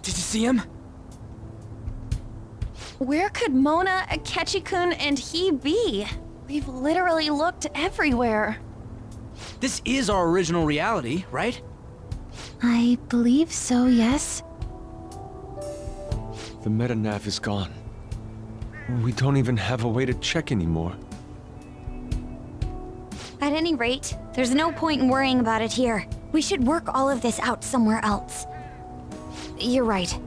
Did you see him? Where could Mona, Akechi-kun, and he be? We've literally looked everywhere. This is our original reality, right? I believe so, yes. The metanav is gone. We don't even have a way to check anymore. At any rate, there's no point in worrying about it here. We should work all of this out somewhere else. You're right.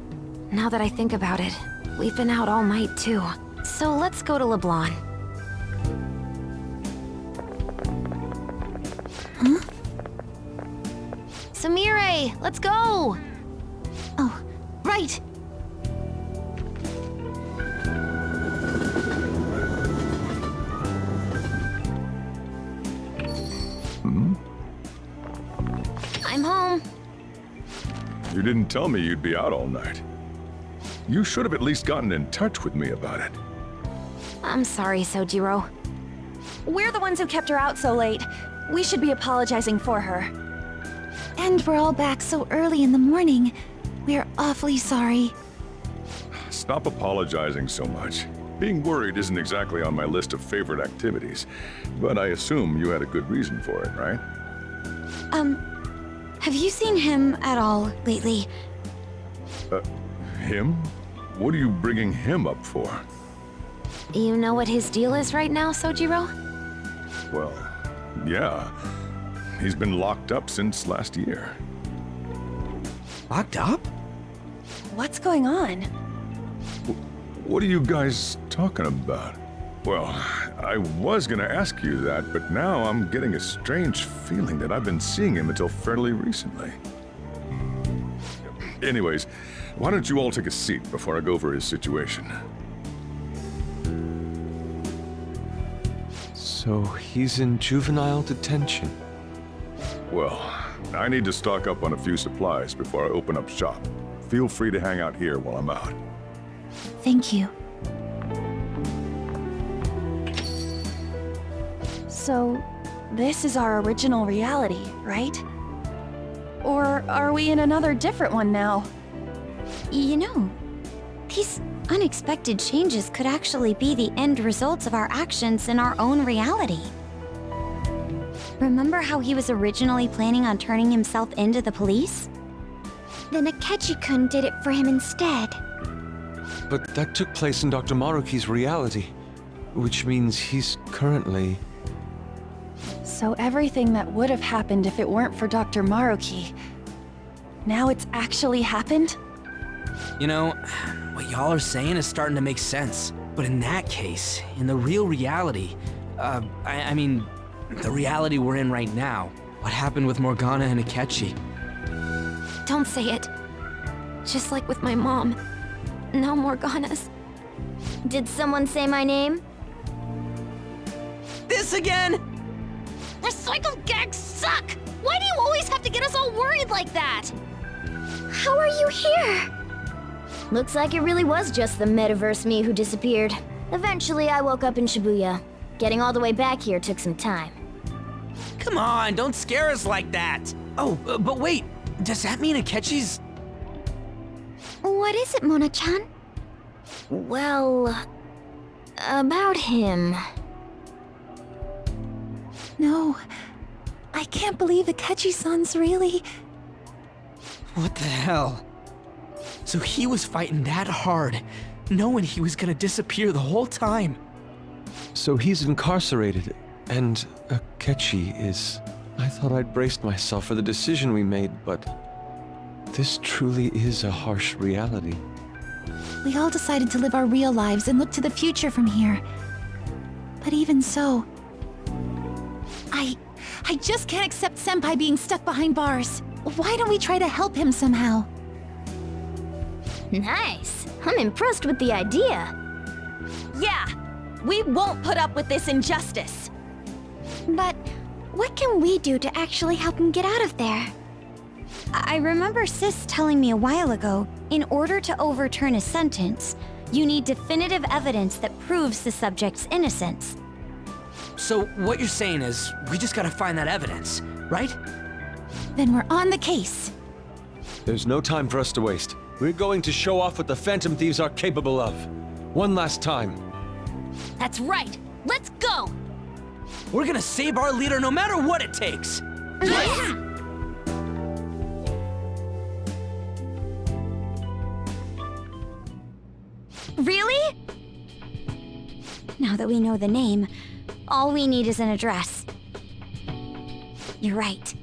Now that I think about it, we've been out all night too. So let's go to LeBlanc. Huh? Sumire, let's go! Oh, right. I'm home. You didn't tell me you'd be out all night. You should have at least gotten in touch with me about it. I'm sorry, Sojiro. We're the ones who kept her out so late. We should be apologizing for her. And we're all back so early in the morning. We're awfully sorry. Stop apologizing so much. Being worried isn't exactly on my list of favorite activities, but I assume you had a good reason for it, right? Have you seen him at all lately? Him? What are you bringing him up for? You know what his deal is right now, Sojiro? Well, yeah. He's been locked up since last year. Locked up? What's going on? What are you guys talking about? Well, I was gonna ask you that, but now I'm getting a strange feeling that I've been seeing him until fairly recently. Anyways, why don't you all take a seat before I go over his situation? So he's in juvenile detention. Well, I need to stock up on a few supplies before I open up shop. Feel free to hang out here while I'm out. Thank you. So, this is our original reality, right? Or are we in another different one now? You know, these unexpected changes could actually be the end results of our actions in our own reality. Remember how he was originally planning on turning himself into the police? Then Akechi-kun did it for him instead. But that took place in Dr. Maruki's reality, which means he's currently... So everything that would have happened if it weren't for Dr. Maruki, now it's actually happened? You know, what y'all are saying is starting to make sense. But in that case, in the real reality, I mean, the reality we're in right now, what happened with Morgana and Akechi? Don't say it. Just like with my mom. Now Morgana's. Did someone say my name? This again? Recycled gags suck! Why do you always have to get us all worried like that? How are you here? Looks like it really was just the metaverse me who disappeared. Eventually, I woke up in Shibuya. Getting all the way back here took some time. Come on, don't scare us like that. Oh, but wait, does that mean Akechi's... What is it, Mona-chan? Well, about him. No, I can't believe Akechi-san's really... What the hell? So he was fighting that hard, knowing he was gonna disappear the whole time. So he's incarcerated, and Akechi is... I thought I'd braced myself for the decision we made, but... this truly is a harsh reality. We all decided to live our real lives and look to the future from here. But even so... I just can't accept Senpai being stuck behind bars. Why don't we try to help him somehow? Nice. I'm impressed with the idea. Yeah, we won't put up with this injustice. But what can we do to actually help him get out of there? I remember Sis telling me a while ago, in order to overturn a sentence, you need definitive evidence that proves the subject's innocence. So what you're saying is, we just gotta find that evidence, right? Then we're on the case. There's no time for us to waste. We're going to show off what the Phantom Thieves are capable of. One last time. That's right. Let's go! We're gonna save our leader no matter what it takes! Really? Now that we know the name, all we need is an address. You're right.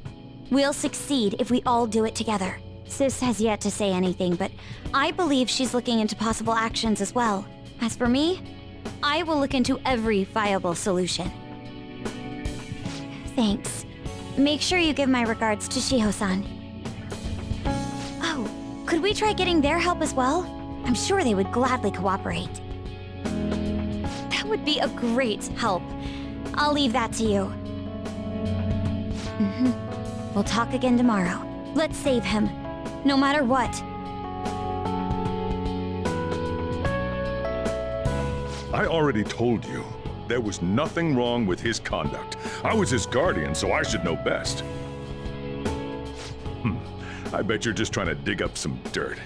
We'll succeed if we all do it together. Sis has yet to say anything, but I believe she's looking into possible actions as well. As for me, I will look into every viable solution. Thanks. Make sure you give my regards to Shiho-san. Oh, could we try getting their help as well? I'm sure they would gladly cooperate. That would be a great help. I'll leave that to you. We'll talk again tomorrow. Let's save him, no matter what. I already told you, there was nothing wrong with his conduct. I was his guardian, so I should know best. I bet you're just trying to dig up some dirt.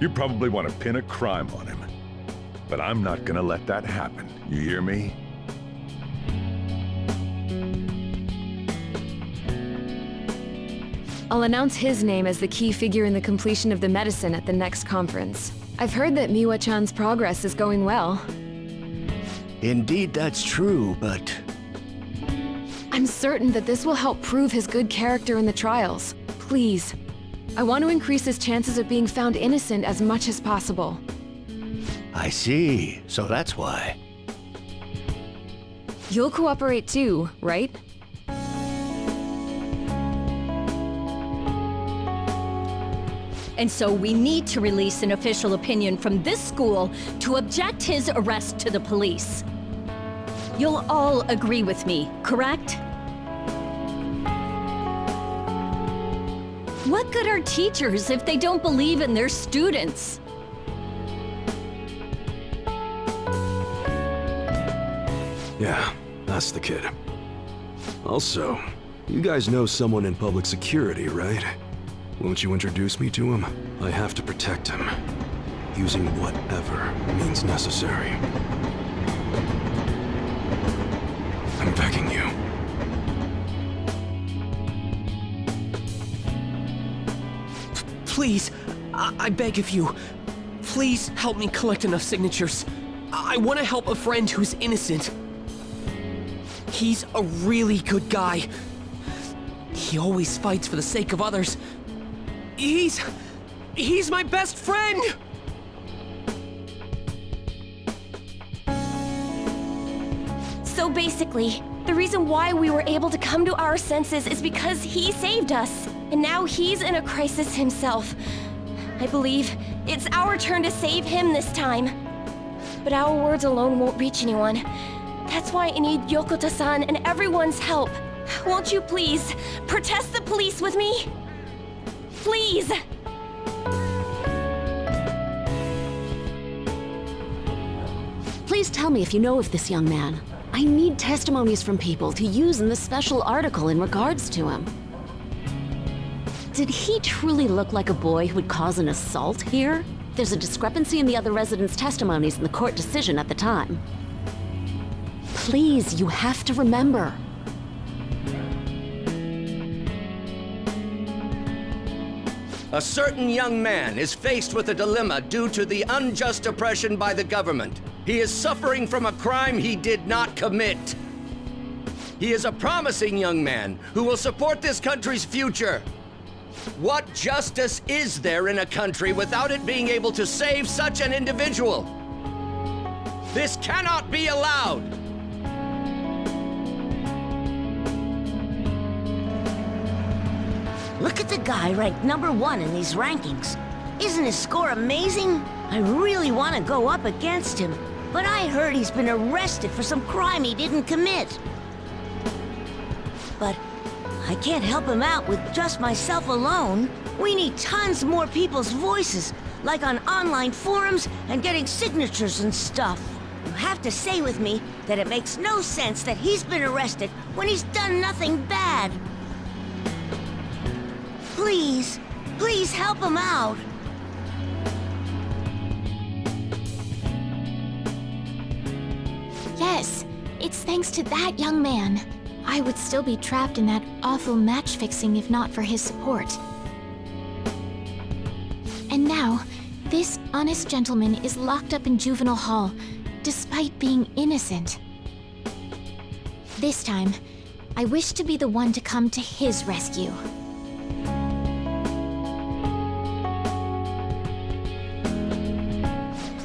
You probably want to pin a crime on him. But I'm not gonna let that happen, you hear me? I'll announce his name as the key figure in the completion of the medicine at the next conference. I've heard that Miwa-chan's progress is going well. Indeed, that's true, but... I'm certain that this will help prove his good character in the trials. Please. I want to increase his chances of being found innocent as much as possible. I see. So that's why. You'll cooperate too, right? And so we need to release an official opinion from this school to object his arrest to the police. You'll all agree with me, correct? What good are teachers if they don't believe in their students? Yeah, that's the kid. Also, you guys know someone in public security, right? Won't you introduce me to him? I have to protect him, using whatever means necessary. I'm begging you. Please, I beg of you, please help me collect enough signatures. I want to help a friend who's innocent. He's a really good guy. He always fights for the sake of others. He's my best friend! So basically, the reason why we were able to come to our senses is because he saved us. And now he's in a crisis himself. I believe it's our turn to save him this time. But our words alone won't reach anyone. That's why I need Yokota-san and everyone's help. Won't you please protest the police with me? Please! Please tell me if you know of this young man. I need testimonies from people to use in the special article in regards to him. Did he truly look like a boy who would cause an assault here? There's a discrepancy in the other residents' testimonies in the court decision at the time. Please, you have to remember. A certain young man is faced with a dilemma due to the unjust oppression by the government. He is suffering from a crime he did not commit. He is a promising young man who will support this country's future. What justice is there in a country without it being able to save such an individual? This cannot be allowed! Look at the guy ranked #1 in these rankings. Isn't his score amazing? I really want to go up against him, but I heard he's been arrested for some crime he didn't commit. But I can't help him out with just myself alone. We need tons more people's voices, like on online forums and getting signatures and stuff. You have to say with me that it makes no sense that he's been arrested when he's done nothing bad. Please, please help him out. Yes, it's thanks to that young man. I would still be trapped in that awful match fixing if not for his support. And now, this honest gentleman is locked up in juvenile hall, despite being innocent. This time, I wish to be the one to come to his rescue.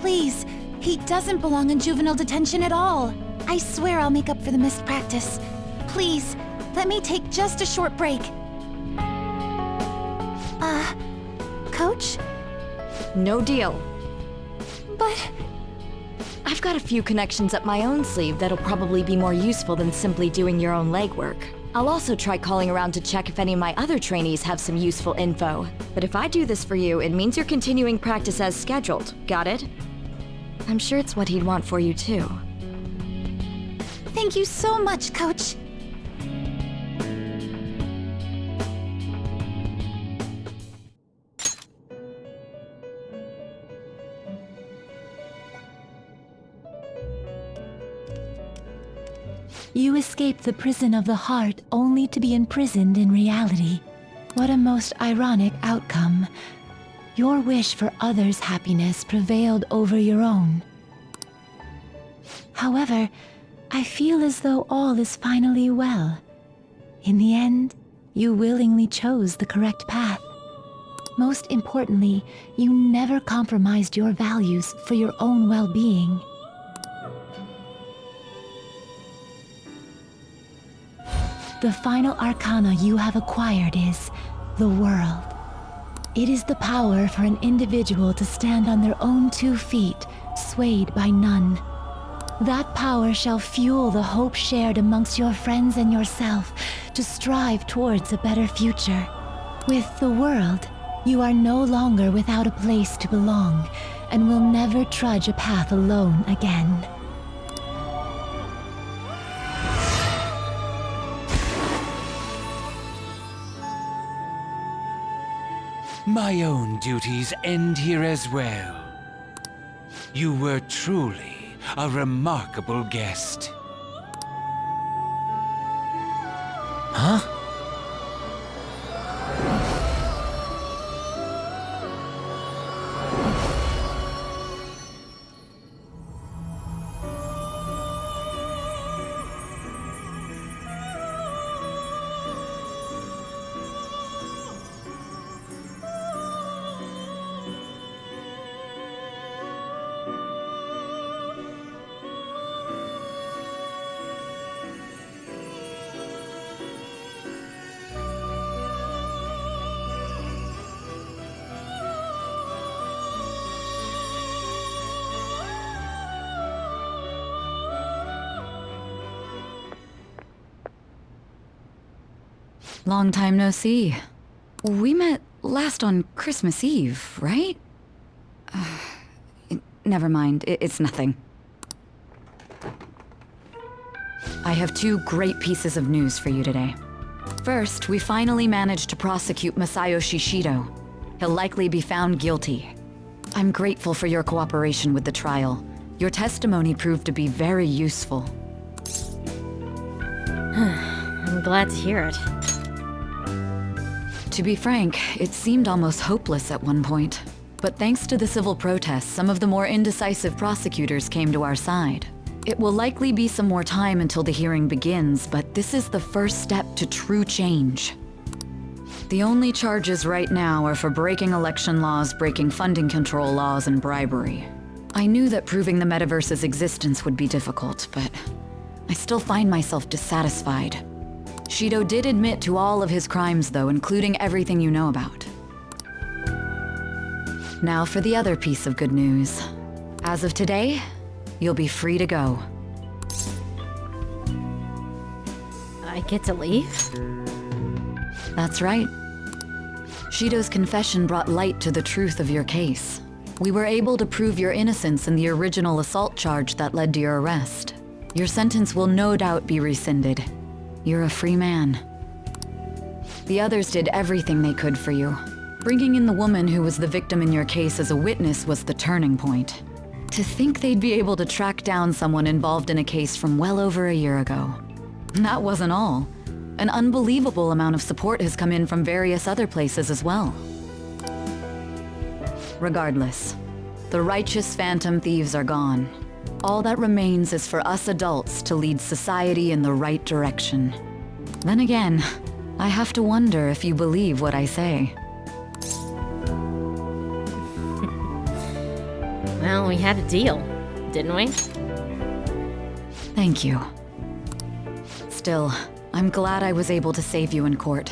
Please, he doesn't belong in juvenile detention at all. I swear I'll make up for the missed practice. Please, let me take just a short break. Coach? No deal. But... I've got a few connections up my own sleeve that'll probably be more useful than simply doing your own legwork. I'll also try calling around to check if any of my other trainees have some useful info. But if I do this for you, it means you're continuing practice as scheduled. Got it? I'm sure it's what he'd want for you too. Thank you so much, Coach. You escaped the prison of the heart only to be imprisoned in reality. What a most ironic outcome. Your wish for others' happiness prevailed over your own. However, I feel as though all is finally well. In the end, you willingly chose the correct path. Most importantly, you never compromised your values for your own well-being. The final arcana you have acquired is the world. It is the power for an individual to stand on their own 2 feet, swayed by none. That power shall fuel the hope shared amongst your friends and yourself to strive towards a better future. With the world, you are no longer without a place to belong, and will never trudge a path alone again. My own duties end here as well. You were truly a remarkable guest. Huh? Long time no see. We met last on Christmas Eve, right? Never mind, it's nothing. I have 2 great pieces of news for you today. First, we finally managed to prosecute Masayoshi Shido. He'll likely be found guilty. I'm grateful for your cooperation with the trial. Your testimony proved to be very useful. I'm glad to hear it. To be frank, it seemed almost hopeless at one point. But thanks to the civil protests, some of the more indecisive prosecutors came to our side. It will likely be some more time until the hearing begins, but this is the first step to true change. The only charges right now are for breaking election laws, breaking funding control laws, and bribery. I knew that proving the metaverse's existence would be difficult, but I still find myself dissatisfied. Shido did admit to all of his crimes, though, including everything you know about. Now for the other piece of good news. As of today, you'll be free to go. I get to leave? That's right. Shido's confession brought light to the truth of your case. We were able to prove your innocence in the original assault charge that led to your arrest. Your sentence will no doubt be rescinded. You're a free man. The others did everything they could for you. Bringing in the woman who was the victim in your case as a witness was the turning point. To think they'd be able to track down someone involved in a case from well over a year ago. That wasn't all. An unbelievable amount of support has come in from various other places as well. Regardless, the righteous Phantom Thieves are gone. All that remains is for us adults to lead society in the right direction. Then again, I have to wonder if you believe what I say. Well, we had a deal, didn't we? Thank you. Still, I'm glad I was able to save you in court.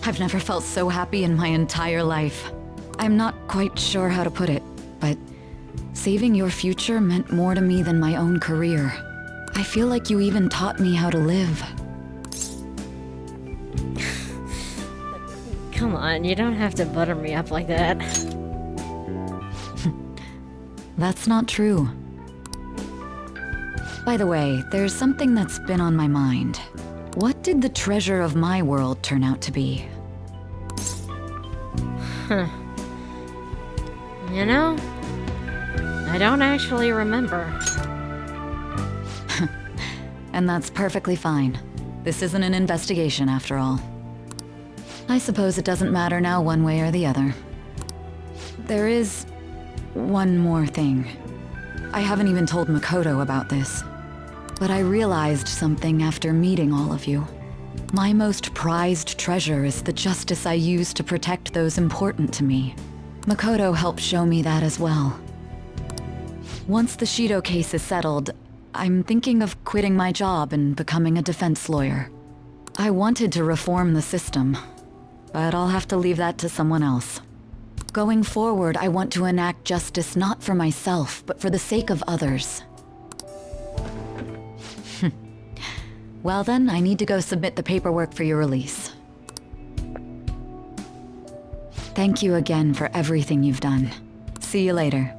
I've never felt so happy in my entire life. I'm not quite sure how to put it, but saving your future meant more to me than my own career. I feel like you even taught me how to live. Come on, you don't have to butter me up like that. That's not true. By the way, there's something that's been on my mind. What did the treasure of my world turn out to be? Huh. You know, I don't actually remember. And that's perfectly fine. This isn't an investigation after all. I suppose it doesn't matter now one way or the other. There is one more thing. I haven't even told Makoto about this. But I realized something after meeting all of you. My most prized treasure is the justice I use to protect those important to me. Makoto helped show me that as well. Once the Shido case is settled, I'm thinking of quitting my job and becoming a defense lawyer. I wanted to reform the system, but I'll have to leave that to someone else. Going forward, I want to enact justice not for myself, but for the sake of others. Well then, I need to go submit the paperwork for your release. Thank you again for everything you've done. See you later.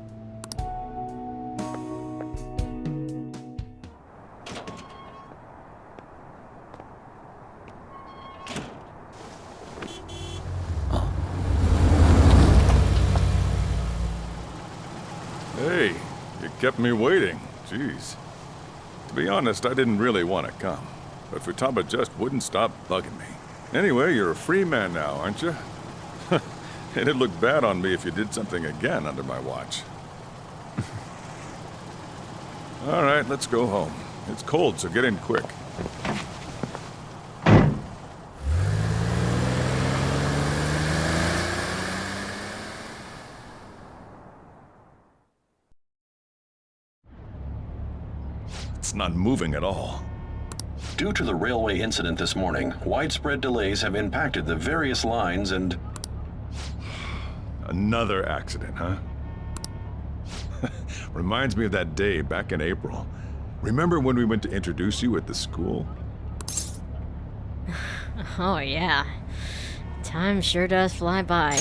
Hey, you kept me waiting. Jeez. To be honest, I didn't really want to come, but Futaba just wouldn't stop bugging me. Anyway, you're a free man now, aren't you? It'd look bad on me if you did something again under my watch. All right, let's go home. It's cold, so get in quick. It's not moving at all. Due to the railway incident this morning, widespread delays have impacted the various lines and... Another accident, huh? Reminds me of that day back in April. Remember when we went to introduce you at the school? Oh yeah. Time sure does fly by.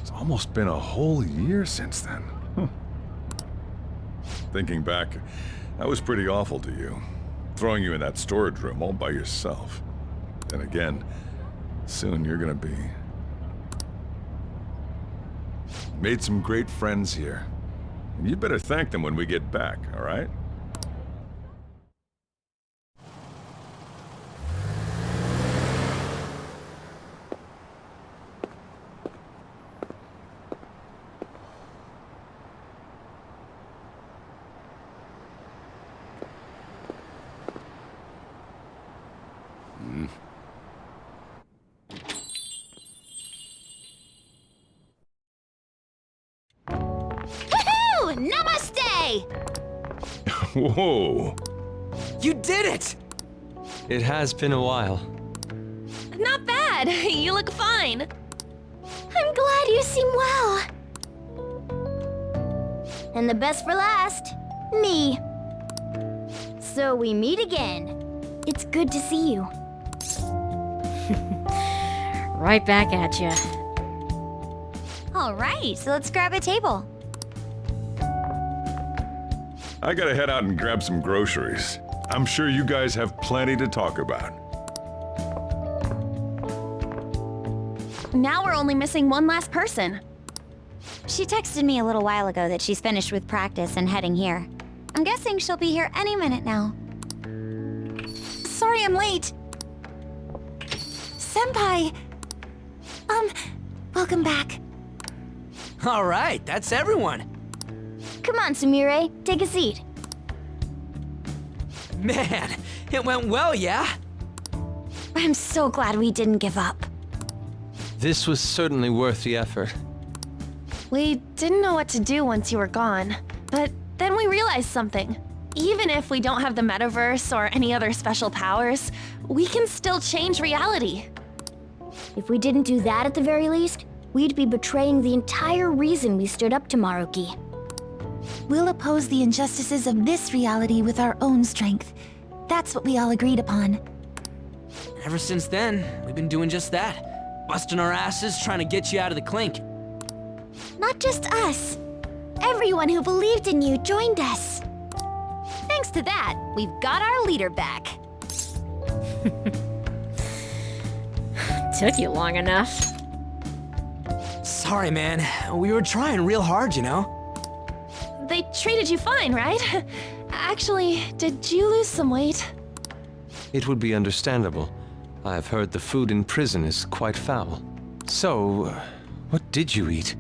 It's almost been a whole year since then. Thinking back, I was pretty awful to you. Throwing you in that storage room all by yourself. Then again, soon you're gonna be... Made some great friends here. And you better thank them when we get back, all right? Namaste! Whoa! You did it! It has been a while. Not bad. You look fine. I'm glad you seem well. And the best for last, me. So we meet again. It's good to see you. Right back at ya. All right, so let's grab a table. I gotta head out and grab some groceries. I'm sure you guys have plenty to talk about. Now we're only missing one last person. She texted me a little while ago that she's finished with practice and heading here. I'm guessing she'll be here any minute now. Sorry I'm late. Senpai! Welcome back. All right, that's everyone. Come on, Sumire, take a seat. Man, it went well, yeah? I'm so glad we didn't give up. This was certainly worth the effort. We didn't know what to do once you were gone, but then we realized something. Even if we don't have the metaverse or any other special powers, we can still change reality. If we didn't do that at the very least, we'd be betraying the entire reason we stood up to Maruki. We'll oppose the injustices of this reality with our own strength. That's what we all agreed upon. Ever since then, we've been doing just that. Busting our asses trying to get you out of the clink. Not just us. Everyone who believed in you joined us. Thanks to that, we've got our leader back. Took you long enough. Sorry, man. We were trying real hard, you know? They treated you fine, right? Actually, did you lose some weight? It would be understandable. I've heard the food in prison is quite foul. So, what did you eat?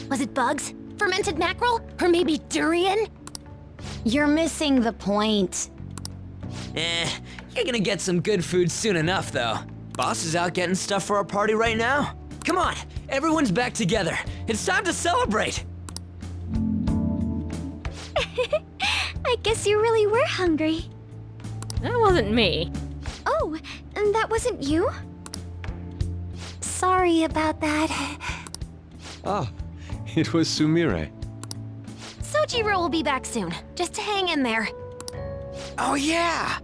Was it bugs? Fermented mackerel? Or maybe durian? You're missing the point. You're gonna get some good food soon enough, though. Boss is out getting stuff for our party right now. Come on, everyone's back together. It's time to celebrate. I guess you really were hungry. That wasn't me. Oh, and that wasn't you? Sorry about that. Ah, it was Sumire. Sojiro will be back soon. Just hang in there. Oh, yeah!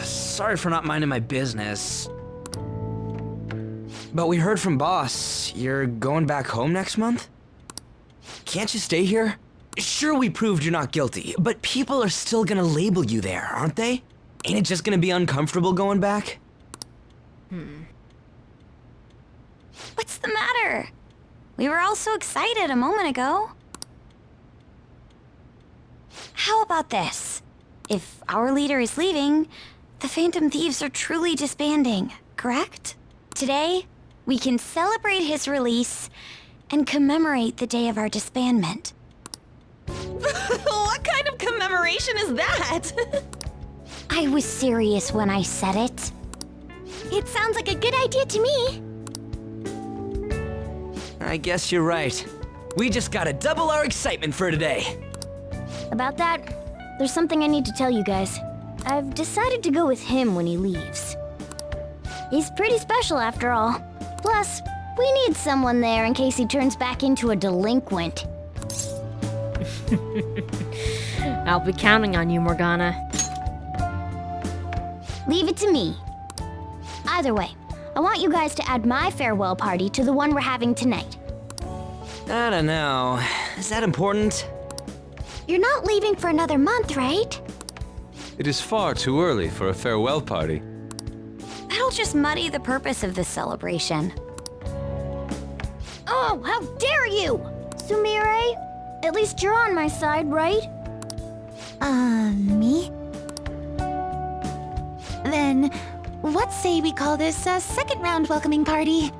Sorry for not minding my business. But we heard from Boss, you're going back home next month? Can't you stay here? Sure, we proved you're not guilty, but people are still gonna label you there, aren't they? Ain't it just gonna be uncomfortable going back? What's the matter? We were all so excited a moment ago. How about this? If our leader is leaving, the Phantom Thieves are truly disbanding, correct? Today, we can celebrate his release and commemorate the day of our disbandment. What kind of commemoration is that? I was serious when I said it. It sounds like a good idea to me. I guess you're right. We just gotta double our excitement for today. About that, there's something I need to tell you guys. I've decided to go with him when he leaves. He's pretty special after all. Plus, we need someone there in case he turns back into a delinquent. I'll be counting on you, Morgana. Leave it to me. Either way, I want you guys to add my farewell party to the one we're having tonight. I don't know. Is that important? You're not leaving for another month, right? It is far too early for a farewell party. That'll just muddy the purpose of this celebration. Oh, how dare you! Sumire, at least you're on my side, right? Me? Then, what say we call this a second round welcoming party?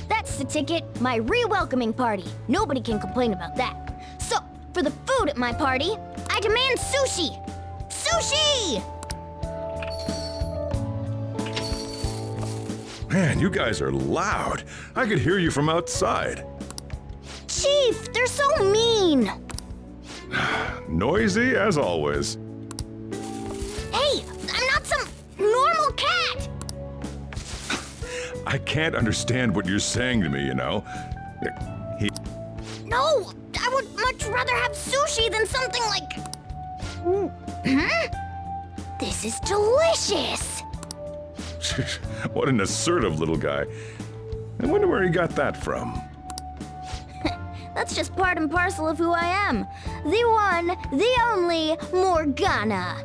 That's the ticket, my re-welcoming party. Nobody can complain about that. So, for the food at my party, I demand sushi! Sushi! Man, you guys are loud. I could hear you from outside. Chief, they're so mean! Noisy as always. Hey, I'm not some normal cat! I can't understand what you're saying to me, you know? No, I would much rather have sushi than something like... This is delicious! What an assertive little guy. I wonder where he got that from. That's just part and parcel of who I am. The one, the only Morgana.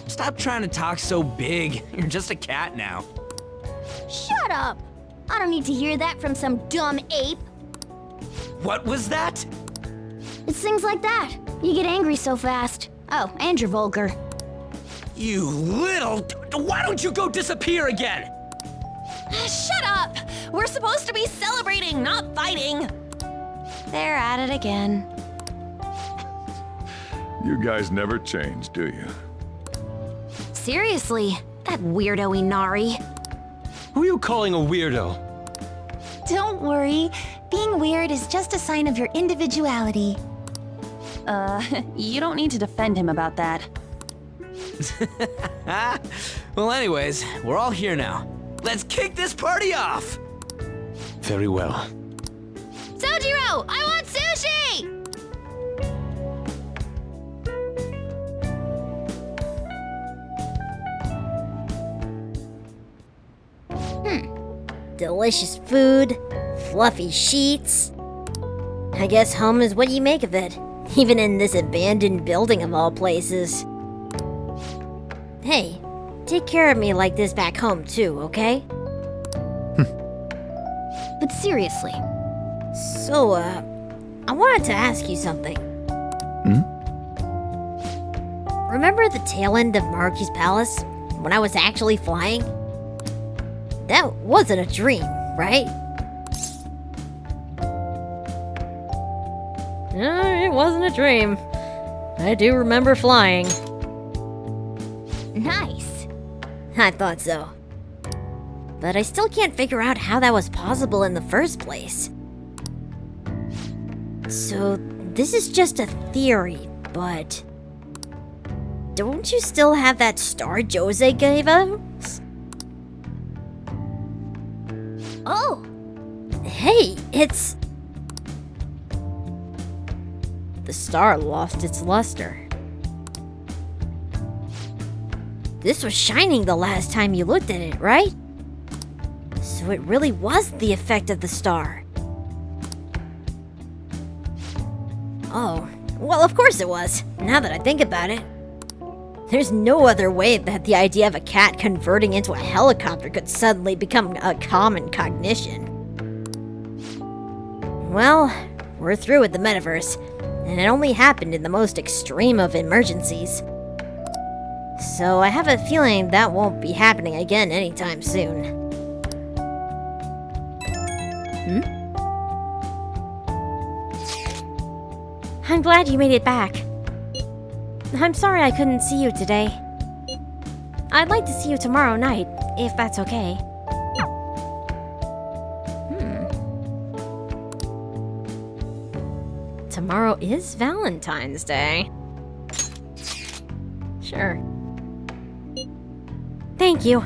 Stop trying to talk so big. You're just a cat now. Shut up! I don't need to hear that from some dumb ape. What was that? It's things like that. You get angry so fast. Oh, and you're vulgar. You little... Why don't you go disappear again? Shut up! We're supposed to be celebrating, not fighting! They're at it again. You guys never change, do you? Seriously, that weirdo Inari. Who are you calling a weirdo? Don't worry. Being weird is just a sign of your individuality. You don't need to defend him about that. Well, anyways, we're all here now. Let's kick this party off! Very well. Sojiro, I want sushi! Delicious food, fluffy sheets. I guess home is what you make of it, even in this abandoned building of all places. Hey, take care of me like this back home too, okay? But seriously. So, I wanted to ask you something. Remember the tail end of Maruki's palace, when I was actually flying? That wasn't a dream, right? It wasn't a dream. I do remember flying. Nice. I thought so. But I still can't figure out how that was possible in the first place. So, this is just a theory, but... don't you still have that star Jose gave us? Oh! Hey, it's... the star lost its luster. This was shining the last time you looked at it, right? So it really was the effect of the star. Oh, well, of course it was, now that I think about it. There's no other way that the idea of a cat converting into a helicopter could suddenly become a common cognition. Well, we're through with the metaverse, and it only happened in the most extreme of emergencies. So I have a feeling that won't be happening again anytime soon. I'm glad you made it back. I'm sorry I couldn't see you today. I'd like to see you tomorrow night, if that's okay. Tomorrow is Valentine's Day. Sure. Thank you.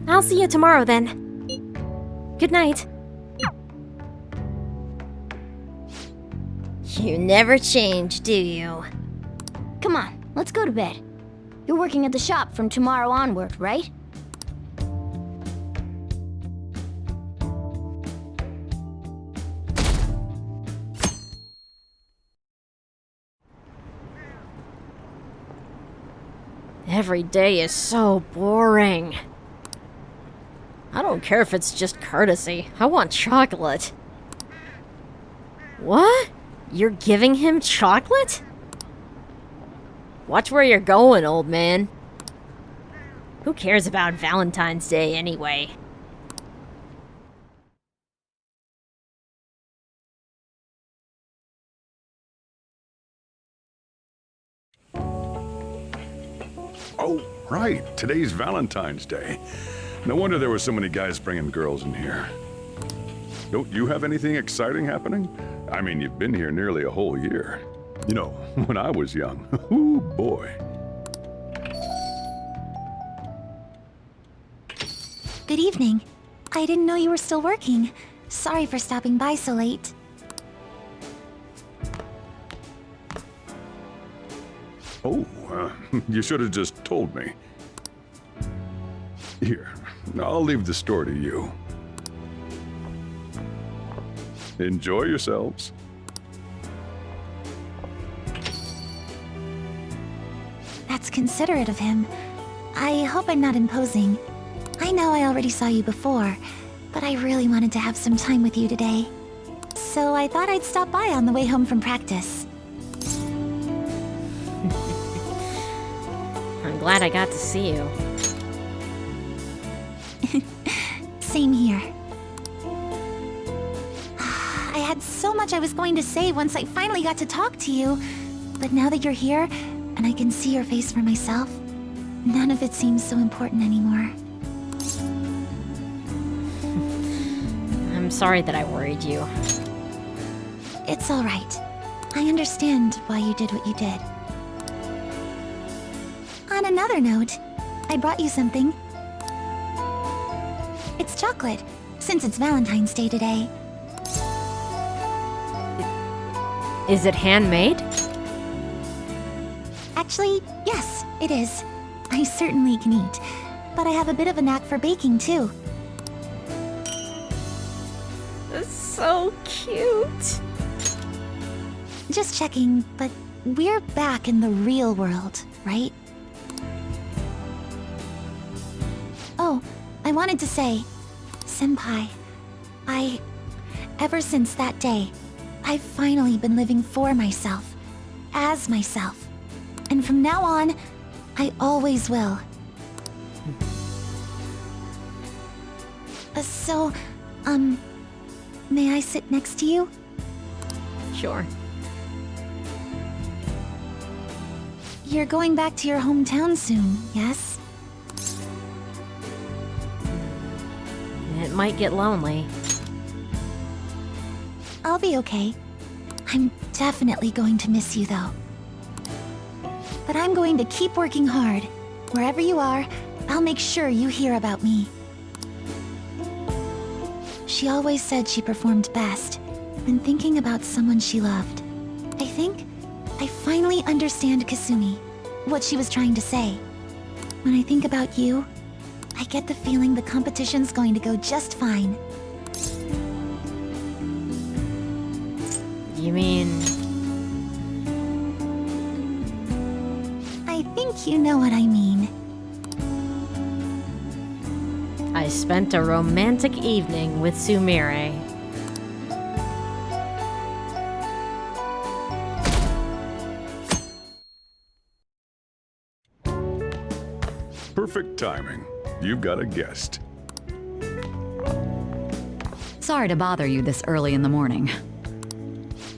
I'll see you tomorrow then. Good night. You never change, do you? Come on, let's go to bed. You're working at the shop from tomorrow onward, right? Every day is so boring. I don't care if it's just courtesy. I want chocolate. What? You're giving him chocolate? Watch where you're going, old man. Who cares about Valentine's Day anyway? Oh, right. Today's Valentine's Day. No wonder there were so many guys bringing girls in here. Don't you have anything exciting happening? I mean, you've been here nearly a whole year. You know, when I was young. Ooh, boy. Good evening. I didn't know you were still working. Sorry for stopping by so late. Oh, you should have just told me. Here, I'll leave the store to you. Enjoy yourselves. That's considerate of him. I hope I'm not imposing. I know I already saw you before, but I really wanted to have some time with you today. So I thought I'd stop by on the way home from practice. I'm glad I got to see you. Same here. I had so much I was going to say once I finally got to talk to you. But now that you're here, and I can see your face for myself, none of it seems so important anymore. I'm sorry that I worried you. It's alright. I understand why you did what you did. On another note, I brought you something. It's chocolate, since it's Valentine's Day today. Is it handmade? Actually, yes, it is. I certainly can eat, but I have a bit of a knack for baking too. That's so cute. Just checking, but we're back in the real world, right? Oh, I wanted to say, Senpai, ever since that day, I've finally been living for myself, as myself. And from now on, I always will. So, may I sit next to you? Sure. You're going back to your hometown soon, yes? It might get lonely. I'll be okay. I'm definitely going to miss you, though. But I'm going to keep working hard. Wherever you are, I'll make sure you hear about me. She always said she performed best when thinking about someone she loved. I think I finally understand Kasumi, what she was trying to say. When I think about you, I get the feeling the competition's going to go just fine. You mean... I think you know what I mean. I spent a romantic evening with Sumire. Perfect timing. You've got a guest. Sorry to bother you this early in the morning.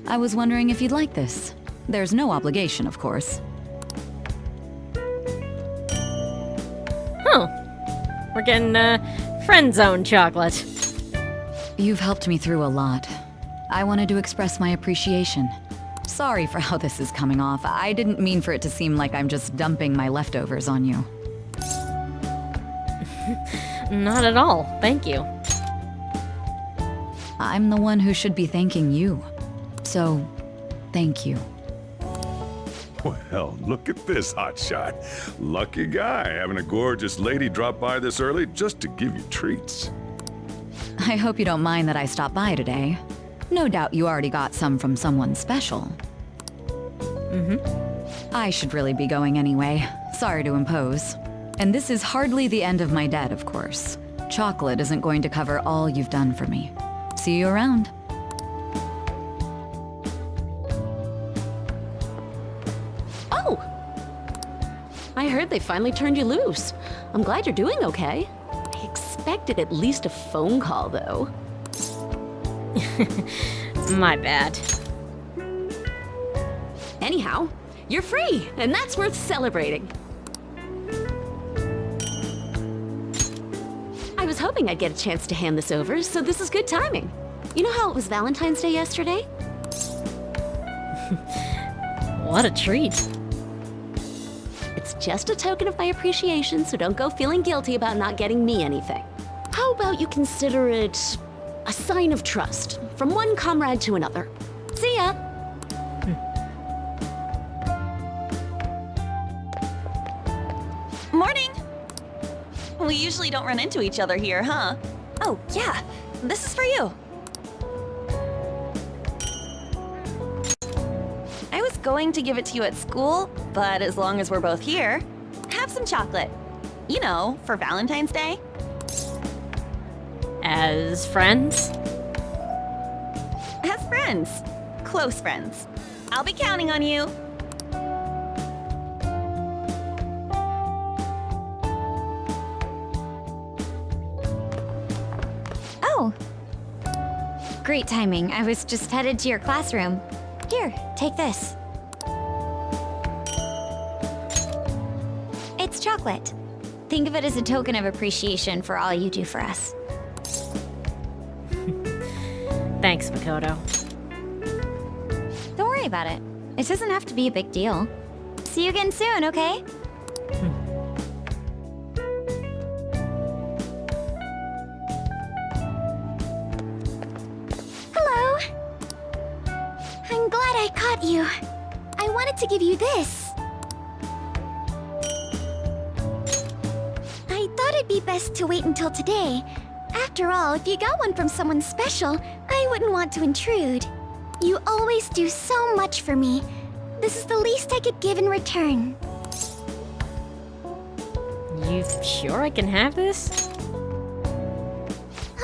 I was wondering if you'd like this. There's no obligation, of course. Oh. We're getting, friend zone chocolate. You've helped me through a lot. I wanted to express my appreciation. Sorry for how this is coming off. I didn't mean for it to seem like I'm just dumping my leftovers on you. Not at all, thank you. I'm the one who should be thanking you. So, thank you. Well, look at this hotshot. Lucky guy having a gorgeous lady drop by this early just to give you treats. I hope you don't mind that I stopped by today. No doubt you already got some from someone special. I should really be going anyway. Sorry to impose. And this is hardly the end of my debt, of course. Chocolate isn't going to cover all you've done for me. See you around. Oh! I heard they finally turned you loose. I'm glad you're doing okay. I expected at least a phone call, though. My bad. Anyhow, you're free, and that's worth celebrating. I was hoping I'd get a chance to hand this over, so this is good timing. You know how it was Valentine's Day yesterday? What a treat. It's just a token of my appreciation, so don't go feeling guilty about not getting me anything. How about you consider it a sign of trust from one comrade to another? See ya! Morning! We usually don't run into each other here, huh? Oh, yeah. This is for you. I was going to give it to you at school, but as long as we're both here, have some chocolate. You know, for Valentine's Day. As friends? As friends. Close friends. I'll be counting on you. Oh. Great timing. I was just headed to your classroom. Here, take this. It's chocolate. Think of it as a token of appreciation for all you do for us. Thanks, Makoto. Don't worry about it. It doesn't have to be a big deal. See you again soon, okay? Hello. I'm glad I caught you. I wanted to give you this. I thought it'd be best to wait until today. After all, if you got one from someone special, I wouldn't want to intrude. You always do so much for me. This is the least I could give in return. You sure I can have this?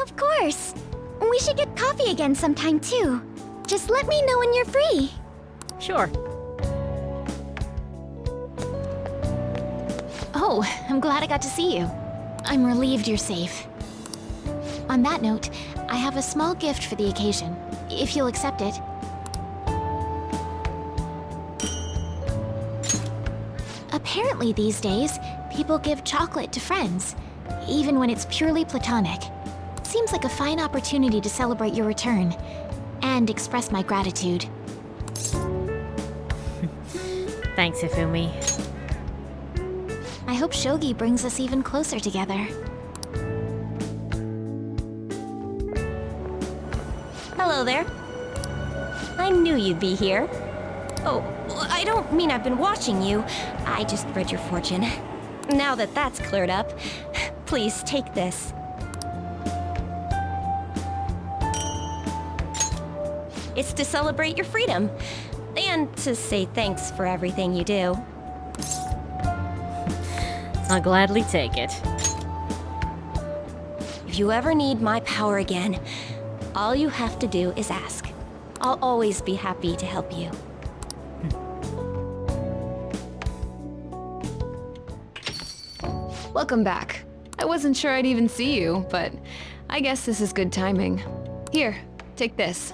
Of course. We should get coffee again sometime too. Just let me know when you're free. Sure. Oh, I'm glad I got to see you. I'm relieved you're safe. On that note, I have a small gift for the occasion, if you'll accept it. Apparently these days, people give chocolate to friends, even when it's purely platonic. Seems like a fine opportunity to celebrate your return, and express my gratitude. Thanks, Hifumi. I hope Shogi brings us even closer together. Hello there. I knew you'd be here. Oh, I don't mean I've been watching you. I just read your fortune. Now that that's cleared up, please take this. It's to celebrate your freedom, and to say thanks for everything you do. I'll gladly take it. If you ever need my power again, all you have to do is ask. I'll always be happy to help you. Welcome back. I wasn't sure I'd even see you, but I guess this is good timing. Here, take this.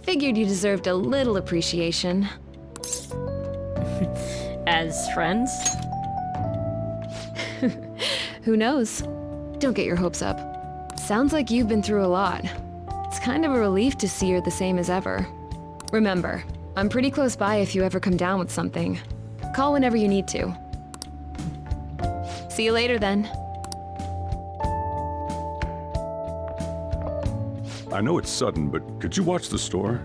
Figured you deserved a little appreciation. As friends? Who knows? Don't get your hopes up. Sounds like you've been through a lot. It's kind of a relief to see you're the same as ever. Remember, I'm pretty close by if you ever come down with something. Call whenever you need to. See you later then. I know it's sudden, but could you watch the store?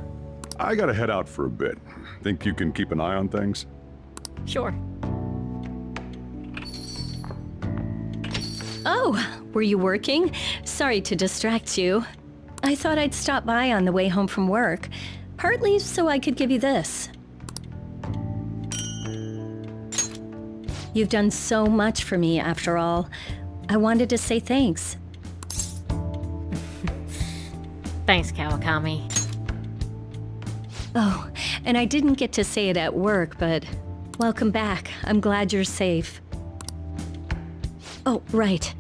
I gotta head out for a bit. Think you can keep an eye on things? Sure. Oh, were you working? Sorry to distract you. I thought I'd stop by on the way home from work, partly so I could give you this. You've done so much for me, after all. I wanted to say thanks. Thanks, Kawakami. Oh, and I didn't get to say it at work, but welcome back. I'm glad you're safe. Oh, right.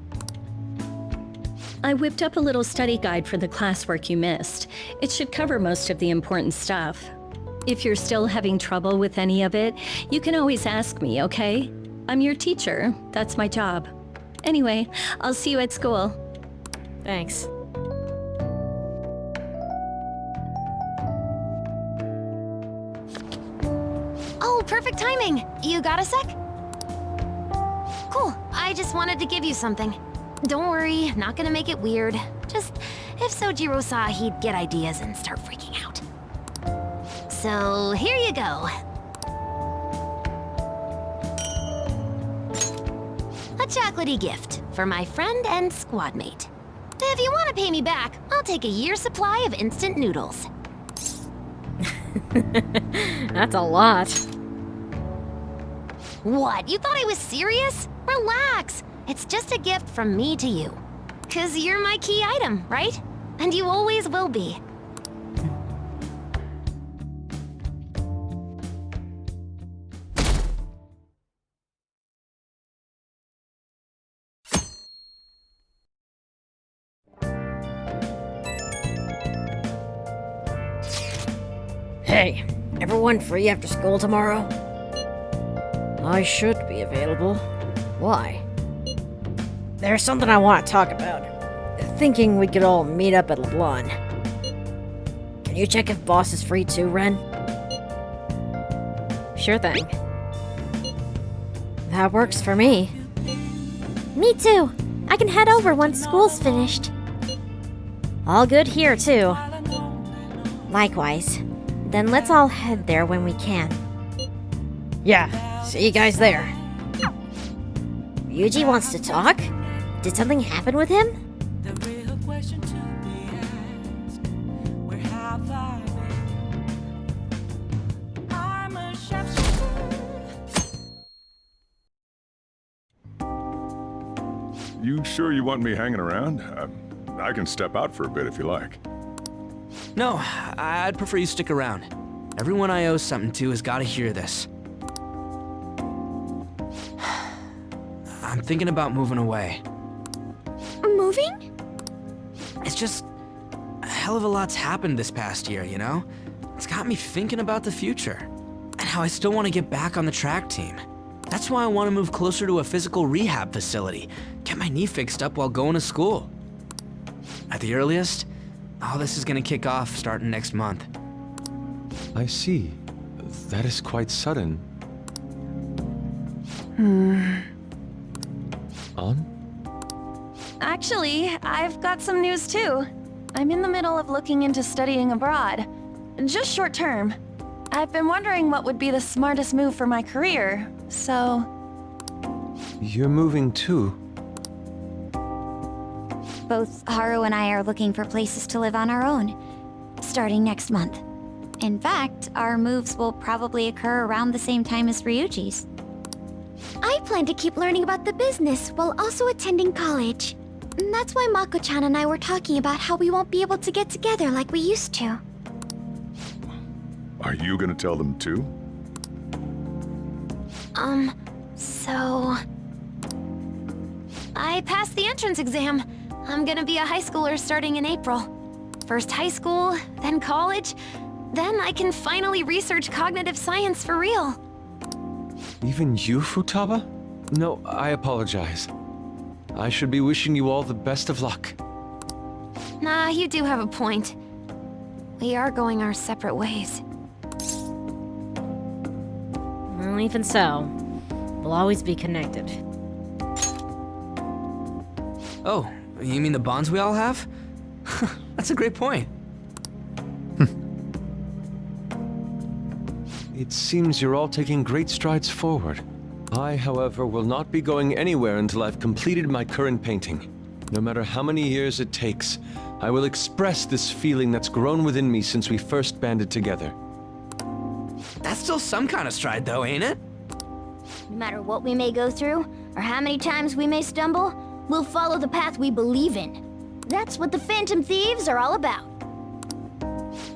I whipped up a little study guide for the classwork you missed. It should cover most of the important stuff. If you're still having trouble with any of it, you can always ask me, okay? I'm your teacher. That's my job. Anyway, I'll see you at school. Thanks. Oh, perfect timing! You got a sec? Cool, I just wanted to give you something. Don't worry, not gonna make it weird. Just, if Sojiro saw, he'd get ideas and start freaking out. So, here you go. A chocolatey gift for my friend and squad mate. If you want to pay me back, I'll take a year's supply of instant noodles. That's a lot. What? You thought I was serious? Relax. It's just a gift from me to you. 'Cause you're my key item, right? And you always will be. Hey, everyone free after school tomorrow? I should be available. Why? There's something I want to talk about. Thinking we could all meet up at LeBlanc. Can you check if Boss is free too, Ren? Sure thing. That works for me. Me too. I can head over once school's finished. All good here, too. Likewise. Then let's all head there when we can. Yeah, see you guys there. Ryuji wants to talk? Did something happen with him? You sure you want me hanging around? I can step out for a bit if you like. No, I'd prefer you stick around. Everyone I owe something to has got to hear this. I'm thinking about moving away. Moving? It's just a hell of a lot's happened this past year, you know? It's got me thinking about the future and how I still want to get back on the track team. That's why I want to move closer to a physical rehab facility, get my knee fixed up while going to school. At the earliest, all this is gonna kick off starting next month. I see. That is quite sudden. On? Actually, I've got some news too. I'm in the middle of looking into studying abroad. Just short term. I've been wondering what would be the smartest move for my career, so... You're moving too? Both Haru and I are looking for places to live on our own, starting next month. In fact, our moves will probably occur around the same time as Ryuji's. I plan to keep learning about the business while also attending college. And that's why Mako-chan and I were talking about how we won't be able to get together like we used to. Are you gonna tell them too? So... I passed the entrance exam. I'm gonna be a high schooler starting in April. First high school, then college, then I can finally research cognitive science for real. Even you, Futaba? No, I apologize. I should be wishing you all the best of luck. Nah, you do have a point. We are going our separate ways. Well, even so, we'll always be connected. Oh, you mean the bonds we all have? That's a great point. It seems you're all taking great strides forward. I, however, will not be going anywhere until I've completed my current painting. No matter how many years it takes, I will express this feeling that's grown within me since we first banded together. That's still some kind of stride though, ain't it? No matter what we may go through, or how many times we may stumble, we'll follow the path we believe in. That's what the Phantom Thieves are all about.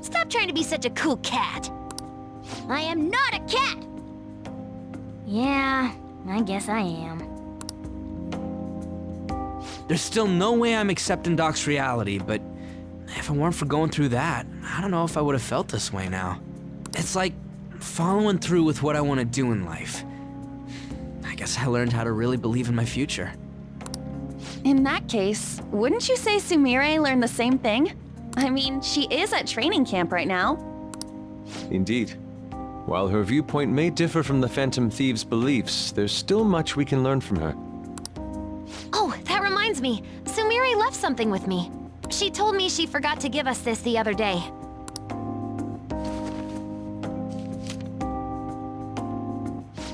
Stop trying to be such a cool cat. I am not a cat! Yeah, I guess I am. There's still no way I'm accepting Doc's reality, but if it weren't for going through that, I don't know if I would have felt this way now. It's like following through with what I want to do in life. I guess I learned how to really believe in my future. In that case, wouldn't you say Sumire learned the same thing? I mean, she is at training camp right now. Indeed. While her viewpoint may differ from the Phantom Thieves' beliefs, there's still much we can learn from her. Oh, that reminds me. Sumire left something with me. She told me she forgot to give us this the other day.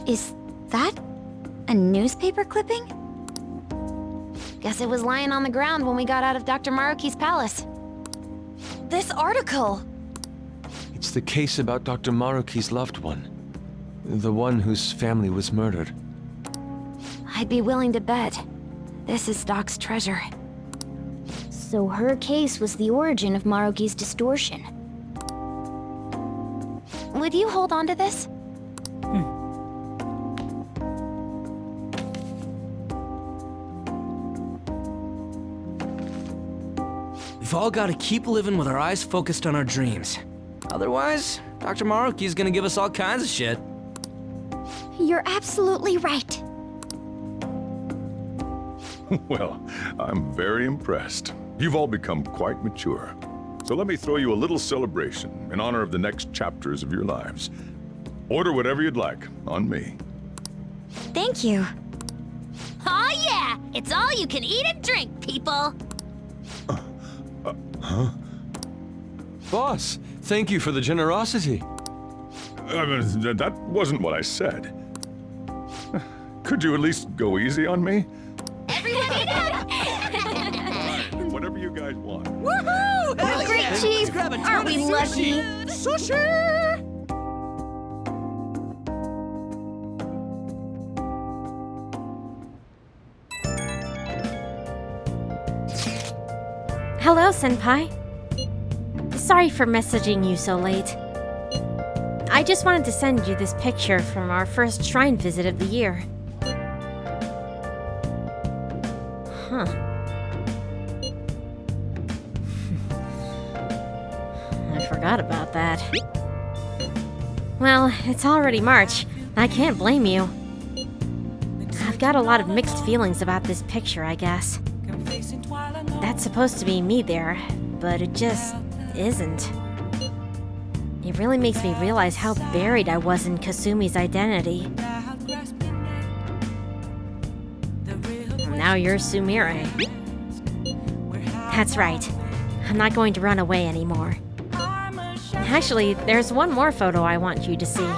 Is that a newspaper clipping? Guess it was lying on the ground when we got out of Dr. Maruki's palace. This article! It's the case about Dr. Maruki's loved one. The one whose family was murdered. I'd be willing to bet this is Doc's treasure. So her case was the origin of Maruki's distortion. Would you hold on to this? We've all got to keep living with our eyes focused on our dreams. Otherwise, Dr. Maruki's gonna give us all kinds of shit. You're absolutely right. Well, I'm very impressed. You've all become quite mature. So let me throw you a little celebration in honor of the next chapters of your lives. Order whatever you'd like, on me. Thank you. Oh yeah! It's all you can eat and drink, people! Huh? Boss, thank you for the generosity. That wasn't what I said. Could you at least go easy on me? Everyone eat it! Whatever you guys want. Woohoo! Hell Great, yeah. Chief! Let's grab a ton Aren't we of lucky? Sushi! Hello, Senpai. Sorry for messaging you so late. I just wanted to send you this picture from our first shrine visit of the year. Huh. I forgot about that. Well, it's already March. I can't blame you. I've got a lot of mixed feelings about this picture, I guess. That's supposed to be me there, but it just isn't. It really makes me realize how buried I was in Kasumi's identity. Now you're Sumire. That's right. I'm not going to run away anymore. Actually, there's one more photo I want you to see.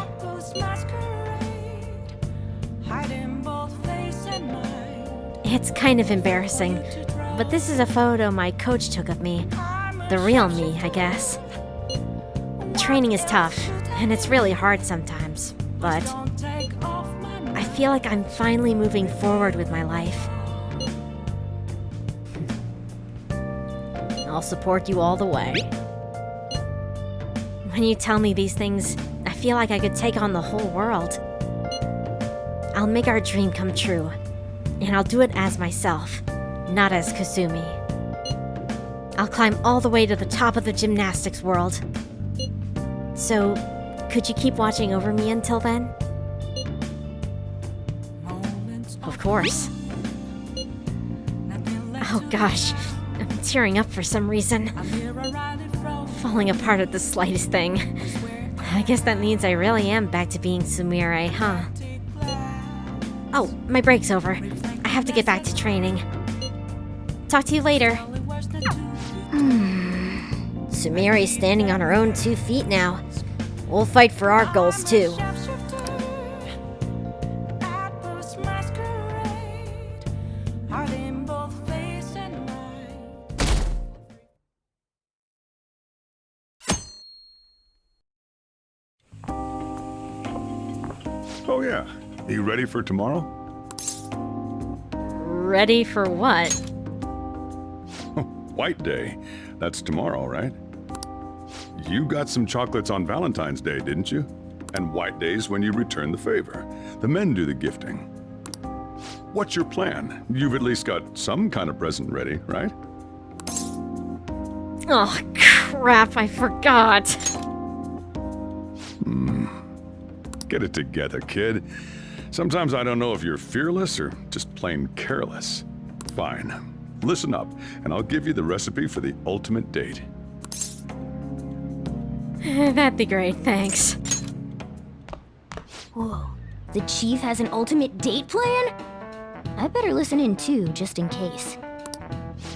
It's kind of embarrassing, but this is a photo my coach took of me. The real me, I guess. Training is tough, and it's really hard sometimes, but I feel like I'm finally moving forward with my life. I'll support you all the way. When you tell me these things, I feel like I could take on the whole world. I'll make our dream come true, and I'll do it as myself, not as Kasumi. I'll climb all the way to the top of the gymnastics world. So, could you keep watching over me until then? Of course. Oh gosh, I'm tearing up for some reason. Falling apart at the slightest thing. I guess that means I really am back to being Sumire, huh? Oh, my break's over. I have to get back to training. Talk to you later. Sumire's standing on her own 2 feet now. We'll fight for our goals too. Oh yeah, you ready for tomorrow? Ready for what? White Day. That's tomorrow, right? You got some chocolates on Valentine's Day, didn't you? And White Day's when you return the favor. The men do the gifting. What's your plan? You've at least got some kind of present ready, right? Oh, crap, I forgot. Get it together, kid. Sometimes I don't know if you're fearless or just plain careless. Fine. Listen up, and I'll give you the recipe for the ultimate date. That'd be great, thanks. Whoa, the Chief has an ultimate date plan? I better listen in too, just in case.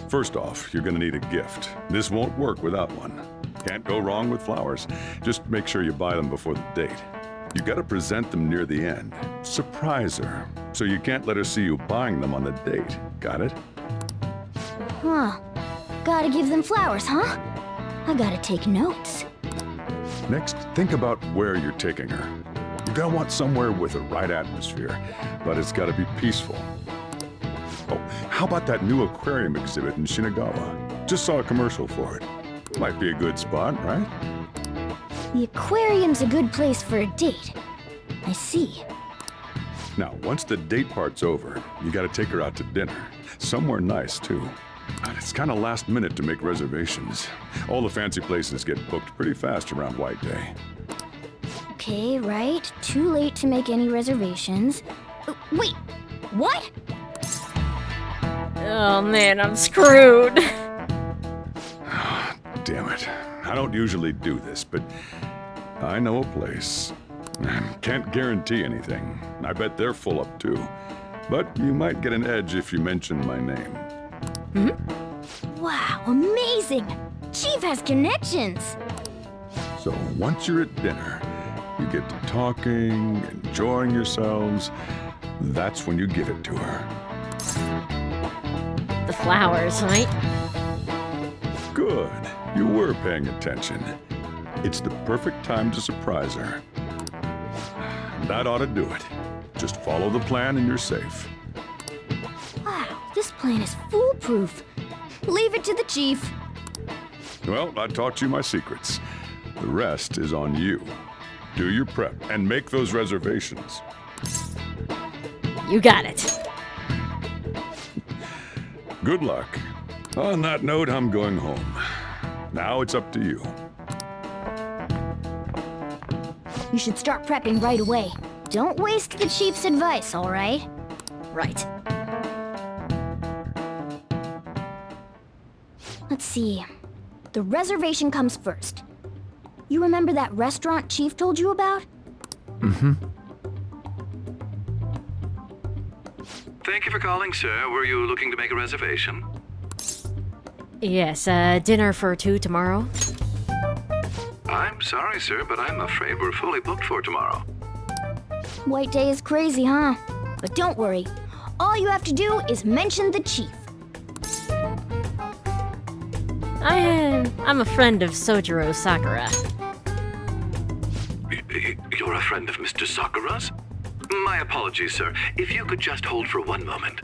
First off, you're gonna need a gift. This won't work without one. Can't go wrong with flowers. Just make sure you buy them before the date. You gotta present them near the end. Surprise her, so you can't let her see you buying them on the date. Got it? Huh. Gotta give them flowers, huh? I gotta take notes. Next, think about where you're taking her. You're gonna want somewhere with the right atmosphere, but it's gotta be peaceful. Oh, how about that new aquarium exhibit in Shinagawa? Just saw a commercial for it. Might be a good spot, right? The aquarium's a good place for a date. I see. Now, once the date part's over, you gotta take her out to dinner. Somewhere nice, too. God, it's kind of last minute to make reservations. All the fancy places get booked pretty fast around White Day. Okay, right. Too late to make any reservations. Wait, what? Oh man, I'm screwed. Damn it. I don't usually do this, but I know a place. Can't guarantee anything. I bet they're full up too. But you might get an edge if you mention my name. Wow, amazing! Chief has connections! So once you're at dinner, you get to talking, enjoying yourselves. That's when you give it to her. The flowers, right? Good. You were paying attention. It's the perfect time to surprise her. That ought to do it. Just follow the plan and you're safe. Wow, this plan is foolproof. Leave it to the chief. Well, I taught you my secrets. The rest is on you. Do your prep and make those reservations. You got it. Good luck. On that note, I'm going home. Now it's up to you. You should start prepping right away. Don't waste the chief's advice, all right? Right. Let's see. The reservation comes first. You remember that restaurant Chief told you about? Mm-hmm. Thank you for calling, sir. Were you looking to make a reservation? Yes, dinner for 2 tomorrow. I'm sorry, sir, but I'm afraid we're fully booked for tomorrow. White Day is crazy, huh? But don't worry. All you have to do is mention the chief. I'm a friend of Sojiro Sakura. You're a friend of Mr. Sakura's? My apologies, sir. If you could just hold for one moment.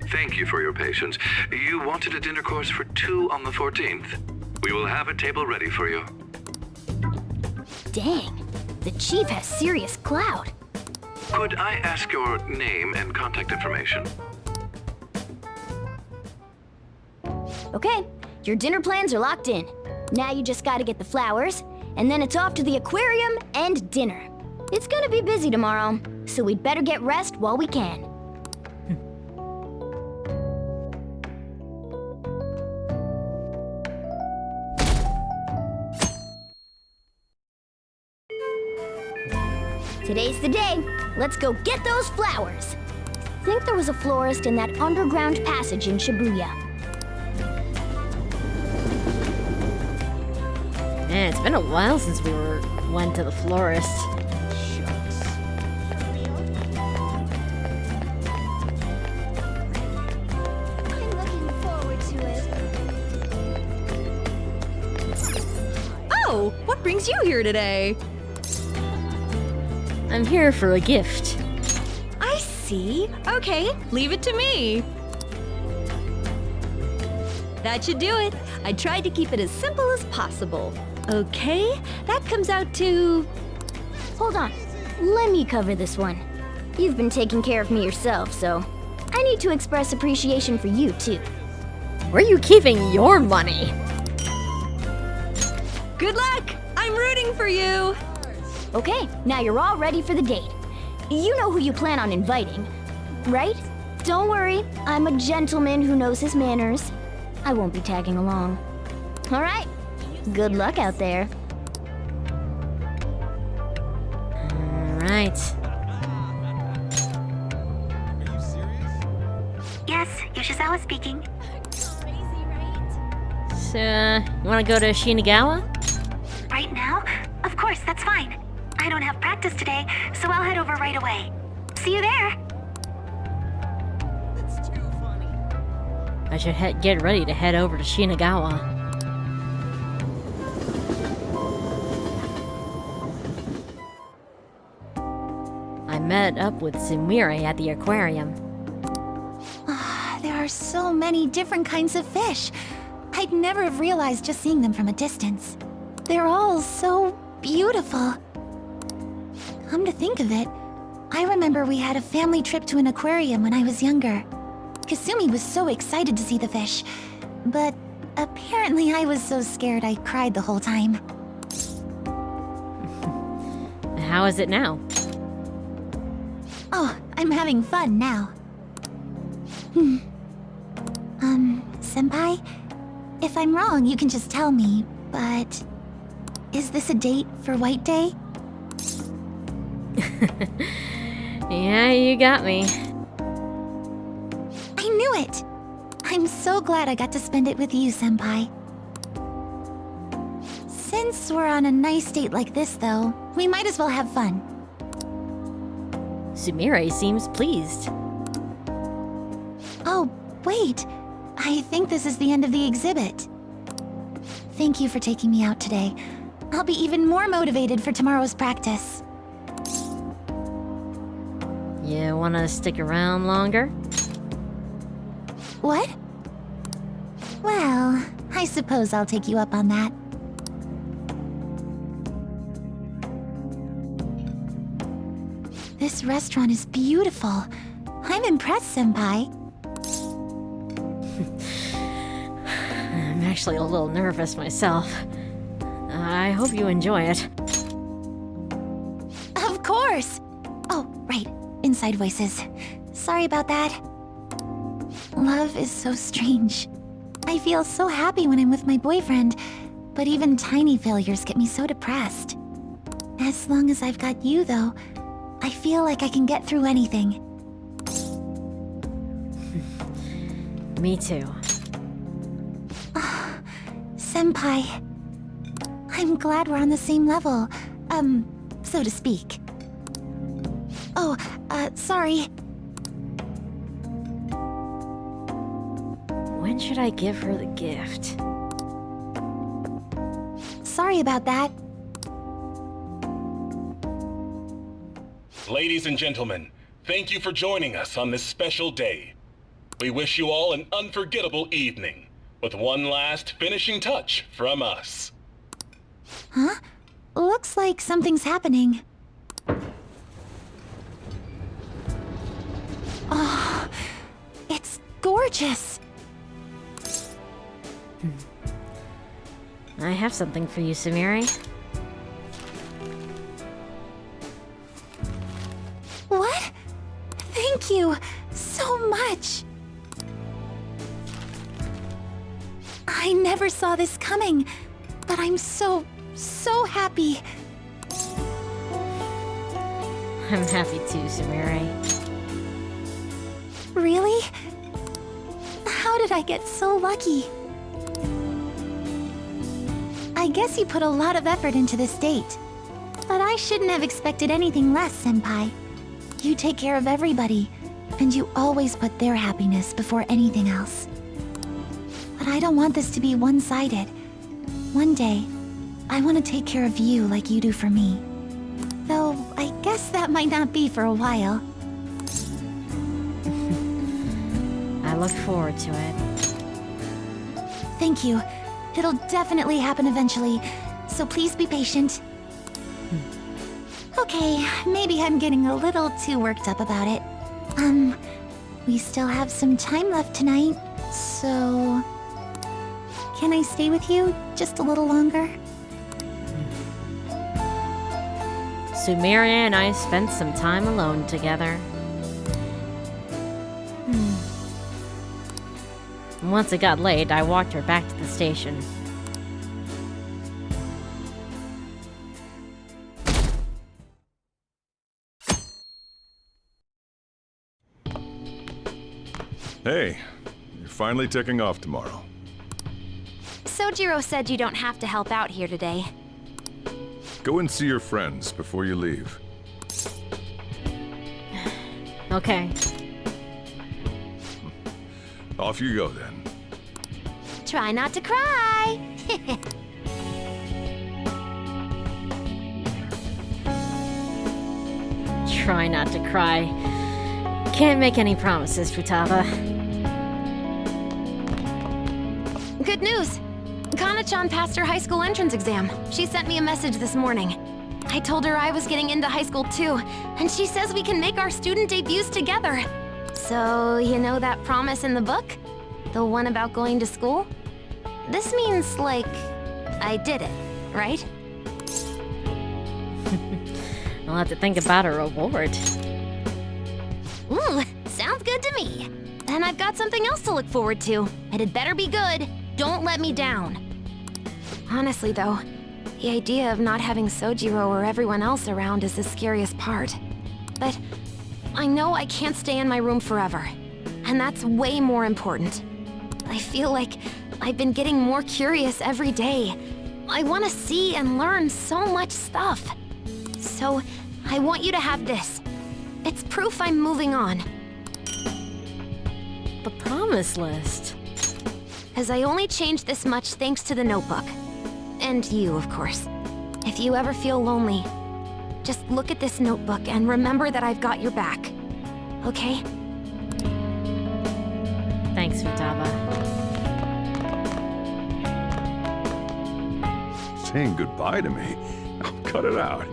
Thank you for your patience. You wanted a dinner course for 2 on the 14th. We will have a table ready for you. Dang, the chief has serious clout. Could I ask your name and contact information? Okay, your dinner plans are locked in. Now you just gotta get the flowers, and then it's off to the aquarium and dinner. It's gonna be busy tomorrow, so we'd better get rest while we can. Today's the day. Let's go get those flowers. I think there was a florist in that underground passage in Shibuya. Man, it's been a while since we went to the florist. Shucks. I'm looking forward to it. Oh, what brings you here today? I'm here for a gift. I see. Okay, leave it to me. That should do it. I tried to keep it as simple as possible. Okay, that comes out to... Hold on. Let me cover this one. You've been taking care of me yourself, so I need to express appreciation for you, too. Where are you keeping your money? Good luck! I'm rooting for you! Okay, now you're all ready for the date. You know who you plan on inviting, right? Don't worry, I'm a gentleman who knows his manners. I won't be tagging along. All right, good luck out there. All right. Yes, Yoshizawa speaking. So, you want to go to Shinagawa? Right now? Of course, that's fine. I don't have practice today, so I'll head over right away. See you there! I should get ready to head over to Shinagawa. I met up with Sumire at the aquarium. There are so many different kinds of fish. I'd never have realized just seeing them from a distance. They're all so beautiful. Come to think of it, I remember we had a family trip to an aquarium when I was younger. Kasumi was so excited to see the fish, but apparently I was so scared I cried the whole time. How is it now? Oh, I'm having fun now. Senpai? If I'm wrong, you can just tell me, but... is this a date for White Day? Yeah, you got me. I knew it! I'm so glad I got to spend it with you, Senpai. Since we're on a nice date like this, though, we might as well have fun. Sumire seems pleased. Oh, wait. I think this is the end of the exhibit. Thank you for taking me out today. I'll be even more motivated for tomorrow's practice. You wanna stick around longer? What? Well, I suppose I'll take you up on that. This restaurant is beautiful. I'm impressed, Senpai. I'm actually a little nervous myself. I hope you enjoy it. Of course! Oh, right. Inside voices. Sorry about that. Love is so strange. I feel so happy when I'm with my boyfriend, but even tiny failures get me so depressed. As long as I've got you, though, I feel like I can get through anything. Me too. Senpai. I'm glad we're on the same level, so to speak. Oh, sorry. When should I give her the gift? Sorry about that. Ladies and gentlemen, thank you for joining us on this special day. We wish you all an unforgettable evening, with one last finishing touch from us. Huh? Looks like something's happening. Oh, it's gorgeous. I have something for you, Sumire. What? Thank you so much. I never saw this coming, but I'm so happy. I'm happy too, Sumire. Really? How did I get so lucky? I guess you put a lot of effort into this date. But I shouldn't have expected anything less, Senpai. You take care of everybody, and you always put their happiness before anything else. But I don't want this to be one-sided. One day, I want to take care of you like you do for me. Though, I guess that might not be for a while. I look forward to it. Thank you. It'll definitely happen eventually, so please be patient. Okay, maybe I'm getting a little too worked up about it. We still have some time left tonight, so... Can I stay with you just a little longer? Sumire and I spent some time alone together. Once it got late, I walked her back to the station. Hey, you're finally taking off tomorrow. Sojiro said you don't have to help out here today. Go and see your friends before you leave. Okay. Off you go then. Try not to cry! Try not to cry. Can't make any promises, Futaba. Good news! Kana-chan passed her high school entrance exam. She sent me a message this morning. I told her I was getting into high school too, and she says we can make our student debuts together. So, you know that promise in the book? The one about going to school? This means, like, I did it, right? I'll have to think about a reward. Ooh, sounds good to me. Then I've got something else to look forward to, and it better be good. Don't let me down. Honestly, though, the idea of not having Sojiro or everyone else around is the scariest part. But I know I can't stay in my room forever, and that's way more important. I feel like I've been getting more curious every day. I want to see and learn so much stuff. So, I want you to have this. It's proof I'm moving on. The promise list. As I only changed this much thanks to the notebook. And you, of course. If you ever feel lonely, just look at this notebook and remember that I've got your back. Okay? Thanks, Futaba. Saying goodbye to me? Oh, cut it out.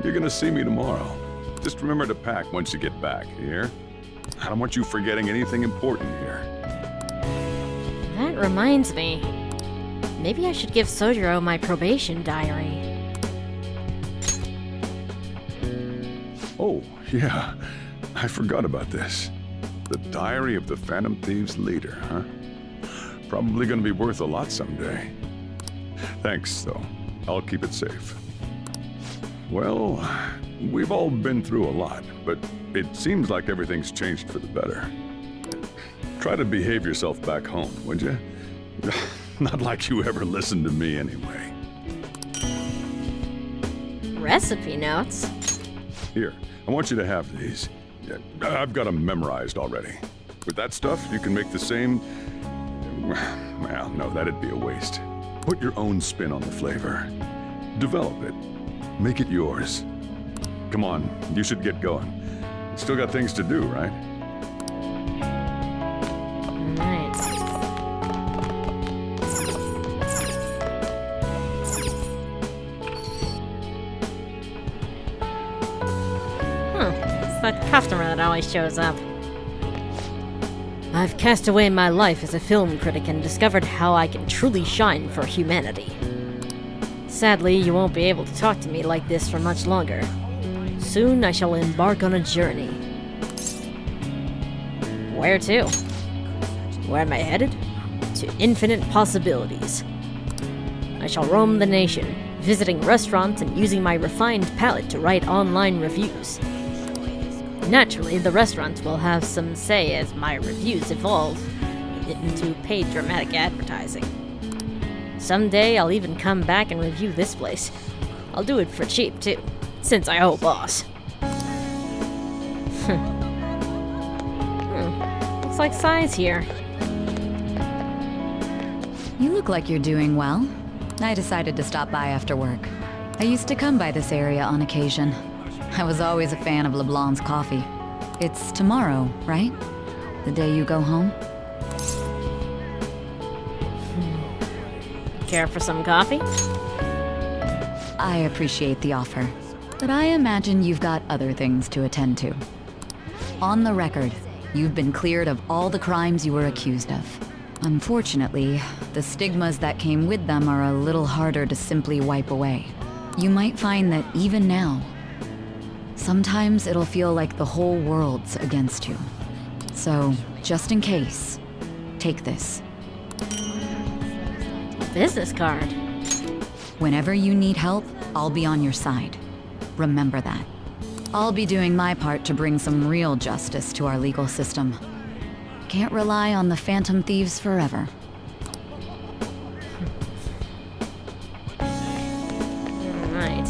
You're gonna see me tomorrow. Just remember to pack once you get back, you hear? I don't want you forgetting anything important here. That reminds me. Maybe I should give Sojiro my probation diary. Oh, yeah. I forgot about this. The diary of the Phantom Thieves leader, huh? Probably gonna be worth a lot someday. Thanks, though. I'll keep it safe. Well, we've all been through a lot, but it seems like everything's changed for the better. Try to behave yourself back home, would you? Not like you ever listened to me anyway. Recipe notes? Here, I want you to have these. Yeah, I've got them memorized already. With that stuff, you can make the same... Well, no, that'd be a waste. Put your own spin on the flavor. Develop it. Make it yours. Come on, you should get going. Still got things to do, right? Alright. It's that customer that always shows up. I've cast away my life as a film critic and discovered how I can truly shine for humanity. Sadly, you won't be able to talk to me like this for much longer. Soon I shall embark on a journey. Where to? Where am I headed? To infinite possibilities. I shall roam the nation, visiting restaurants and using my refined palate to write online reviews. Naturally, the restaurants will have some say as my reviews evolve into paid dramatic advertising. Someday I'll even come back and review this place. I'll do it for cheap too, since I owe boss. Looks like Sai's here. You look like you're doing well. I decided to stop by after work. I used to come by this area on occasion. I was always a fan of LeBlanc's coffee. It's tomorrow, right? The day you go home? Care for some coffee? I appreciate the offer, but I imagine you've got other things to attend to. On the record, you've been cleared of all the crimes you were accused of. Unfortunately, the stigmas that came with them are a little harder to simply wipe away. You might find that even now, sometimes it'll feel like the whole world's against you. So, just in case, take this. Business card. Whenever you need help, I'll be on your side. Remember that. I'll be doing my part to bring some real justice to our legal system. Can't rely on the Phantom Thieves forever. Alright.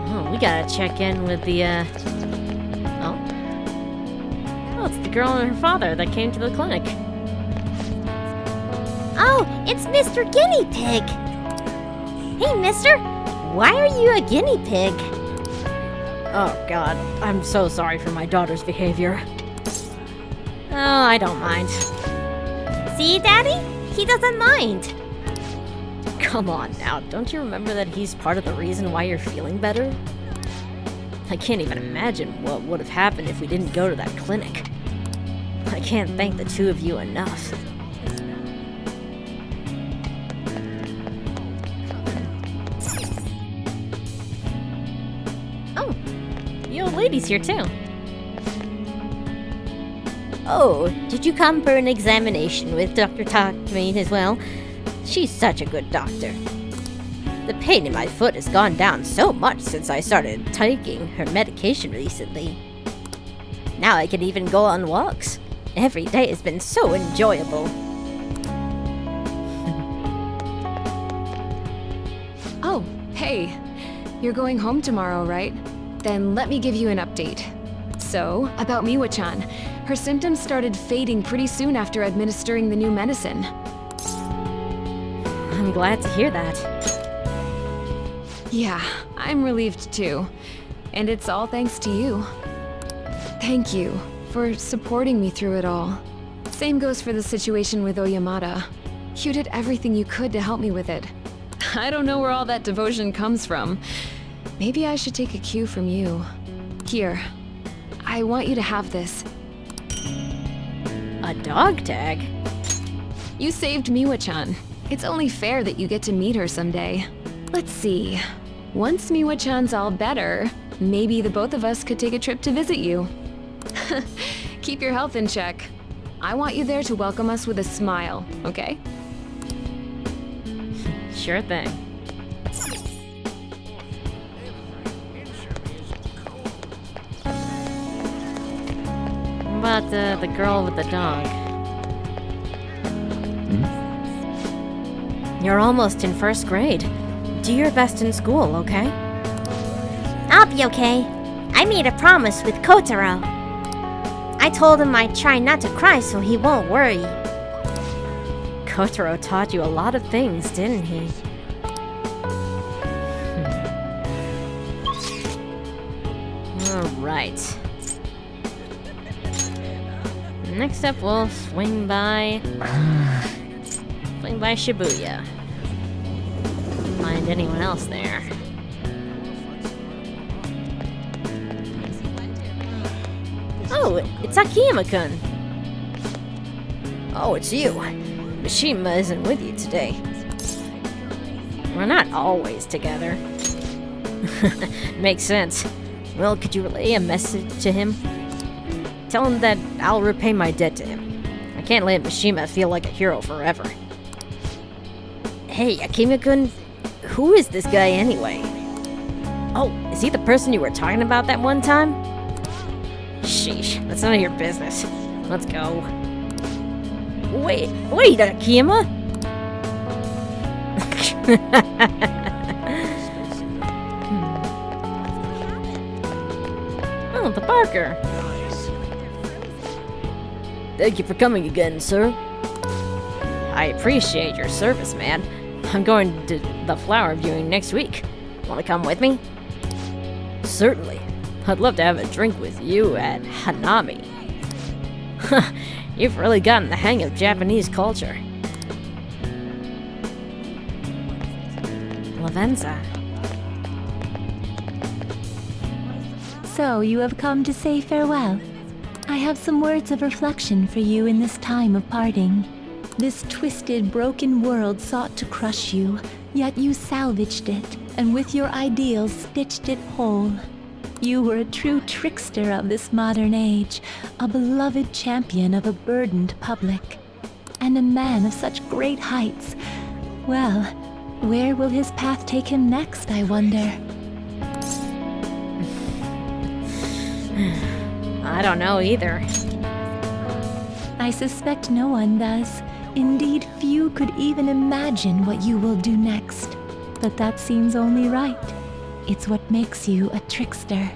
Oh, we gotta check in with the, Oh, it's the girl and her father that came to the clinic. Oh, it's Mr. Guinea Pig! Hey, mister! Why are you a guinea pig? Oh god, I'm so sorry for my daughter's behavior. Oh, I don't mind. See, Daddy? He doesn't mind. Come on now, don't you remember that he's part of the reason why you're feeling better? I can't even imagine what would have happened if we didn't go to that clinic. I can't thank the two of you enough. Oh, you old lady's here too. Oh, did you come for an examination with Dr. Takumi as well? She's such a good doctor. The pain in my foot has gone down so much since I started taking her medication recently. Now I can even go on walks. Every day has been so enjoyable. Oh, hey. You're going home tomorrow, right? Then let me give you an update. So, about Miwa-chan. Her symptoms started fading pretty soon after administering the new medicine. I'm glad to hear that. Yeah, I'm relieved too. And it's all thanks to you. Thank you for supporting me through it all. Same goes for the situation with Oyamada. You did everything you could to help me with it. I don't know where all that devotion comes from. Maybe I should take a cue from you. Here, I want you to have this. A dog tag? You saved Miwa-chan. It's only fair that you get to meet her someday. Let's see. Once Miwa-chan's all better, maybe the both of us could take a trip to visit you. Keep your health in check. I want you there to welcome us with a smile, okay? Sure thing. What about the girl with the dog? You're almost in first grade. Do your best in school, okay? I'll be okay. I made a promise with Kotaro. I told him I'd try not to cry so he won't worry. Kotaro taught you a lot of things, didn't he? Alright. Next up, we'll swing by Shibuya. Find anyone else there. Oh, it's Akiyama-kun. Oh, it's you. Mishima isn't with you today. We're not always together. Makes sense. Well, could you relay a message to him? Tell him that I'll repay my debt to him. I can't let Mishima feel like a hero forever. Hey, Akiyama-kun, who is this guy anyway? Oh, is he the person you were talking about that one time? Sheesh, that's none of your business. Let's go. Wait, Akiyama? Oh, the Barker. Thank you for coming again, sir. I appreciate your service, man. I'm going to the flower viewing next week. Want to come with me? Certainly. I'd love to have a drink with you at Hanami. You've really gotten the hang of Japanese culture. Lavenza. So, you have come to say farewell. I have some words of reflection for you in this time of parting. This twisted, broken world sought to crush you, yet you salvaged it, and with your ideals stitched it whole. You were a true trickster of this modern age, a beloved champion of a burdened public, and a man of such great heights. Well, where will his path take him next, I wonder? I don't know either. I suspect no one does. Indeed, few could even imagine what you will do next. But that seems only right. It's what makes you a trickster.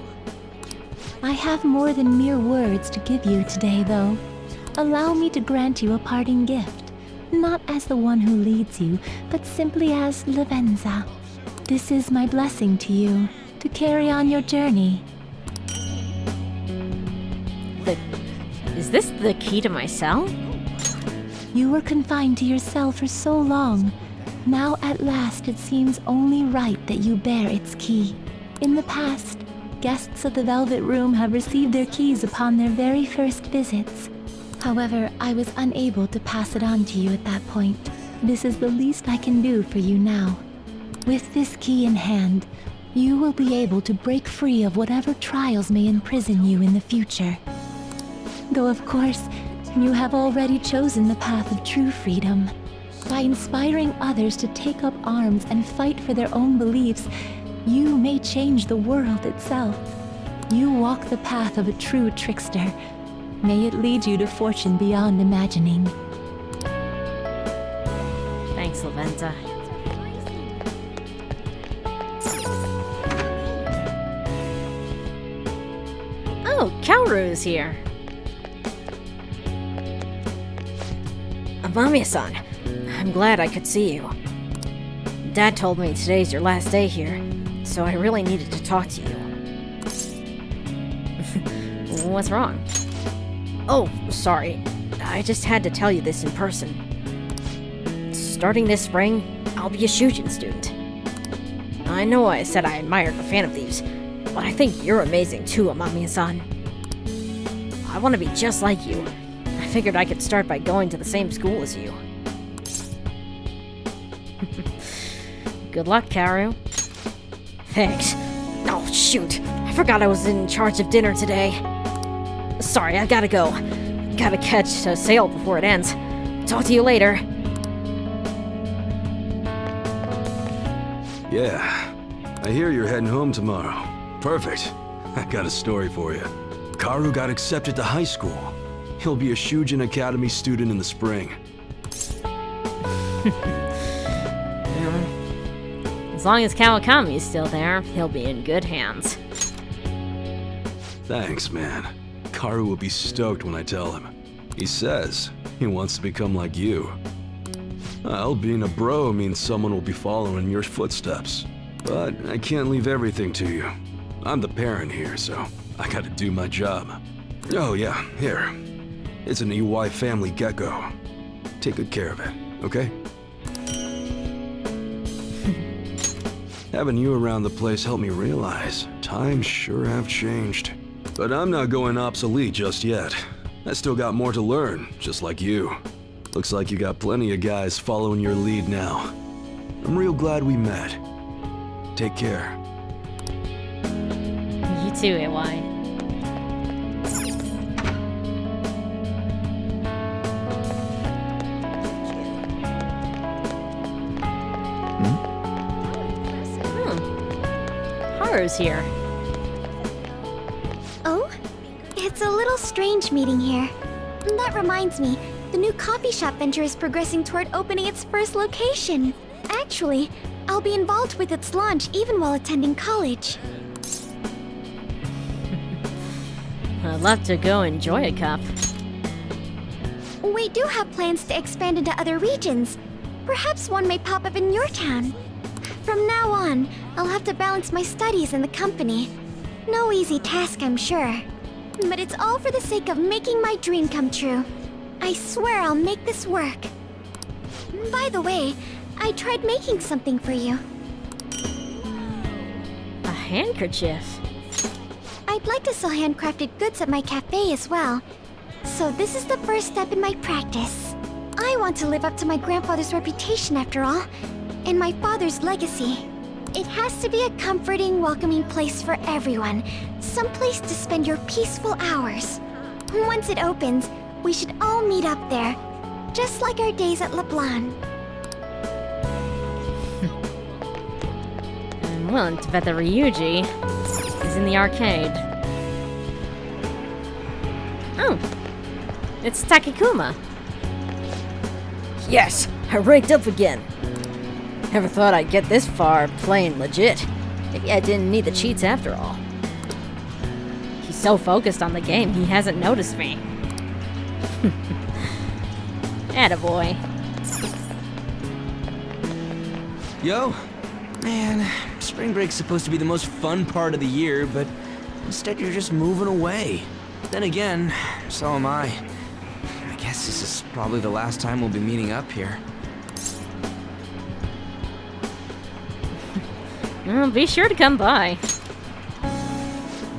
I have more than mere words to give you today, though. Allow me to grant you a parting gift, not as the one who leads you, but simply as Lavenza. This is my blessing to you, to carry on your journey. Is this the key to my cell? You were confined to your cell for so long. Now at last it seems only right that you bear its key. In the past, guests of the Velvet Room have received their keys upon their very first visits. However, I was unable to pass it on to you at that point. This is the least I can do for you now. With this key in hand, you will be able to break free of whatever trials may imprison you in the future. Though of course, you have already chosen the path of true freedom. By inspiring others to take up arms and fight for their own beliefs, you may change the world itself. You walk the path of a true trickster. May it lead you to fortune beyond imagining. Thanks, Lavenza. Oh, Kaoru's here. Amamiya-san, I'm glad I could see you. Dad told me today's your last day here, so I really needed to talk to you. What's wrong? Oh, sorry. I just had to tell you this in person. Starting this spring, I'll be a Shujin student. I know I said I admired the Phantom Thieves, but I think you're amazing too, Amamiya-san. I want to be just like you. I figured I could start by going to the same school as you. Good luck, Kaoru. Thanks. Oh, shoot. I forgot I was in charge of dinner today. Sorry, I gotta go. Gotta catch a sail before it ends. Talk to you later. Yeah, I hear you're heading home tomorrow. Perfect. I got a story for you. Kaoru got accepted to high school. He'll be a Shujin Academy student in the spring. As long as Kawakami is still there, he'll be in good hands. Thanks, man. Kaoru will be stoked when I tell him. He says he wants to become like you. Well, being a bro means someone will be following your footsteps. But I can't leave everything to you. I'm the parent here, so I gotta do my job. Oh yeah, here. It's an EY family gecko. Take good care of it, okay? Having you around the place helped me realize times sure have changed. But I'm not going obsolete just yet. I still got more to learn, just like you. Looks like you got plenty of guys following your lead now. I'm real glad we met. Take care. You too, AY. Haru's here. Oh? It's a little strange meeting here. That reminds me, the new coffee shop venture is progressing toward opening its first location. Actually, I'll be involved with its launch even while attending college. I'd love to go enjoy a cup. We do have plans to expand into other regions. Perhaps one may pop up in your town. From now on, I'll have to balance my studies and the company. No easy task, I'm sure. But it's all for the sake of making my dream come true. I swear I'll make this work. By the way, I tried making something for you. A handkerchief? I'd like to sell handcrafted goods at my cafe as well. So this is the first step in my practice. I want to live up to my grandfather's reputation after all, and my father's legacy. It has to be a comforting, welcoming place for everyone. Some place to spend your peaceful hours. Once it opens, we should all meet up there. Just like our days at LeBlanc. I'm willing to bet the Ryuji is in the arcade. Oh, it's Takekuma. Yes, I ranked up again. Never thought I'd get this far playing legit. Maybe I didn't need the cheats after all. He's so focused on the game, he hasn't noticed me. Attaboy. Yo, man, spring break's supposed to be the most fun part of the year, but instead you're just moving away. Then again, so am I. I guess this is probably the last time we'll be meeting up here. Well, be sure to come by.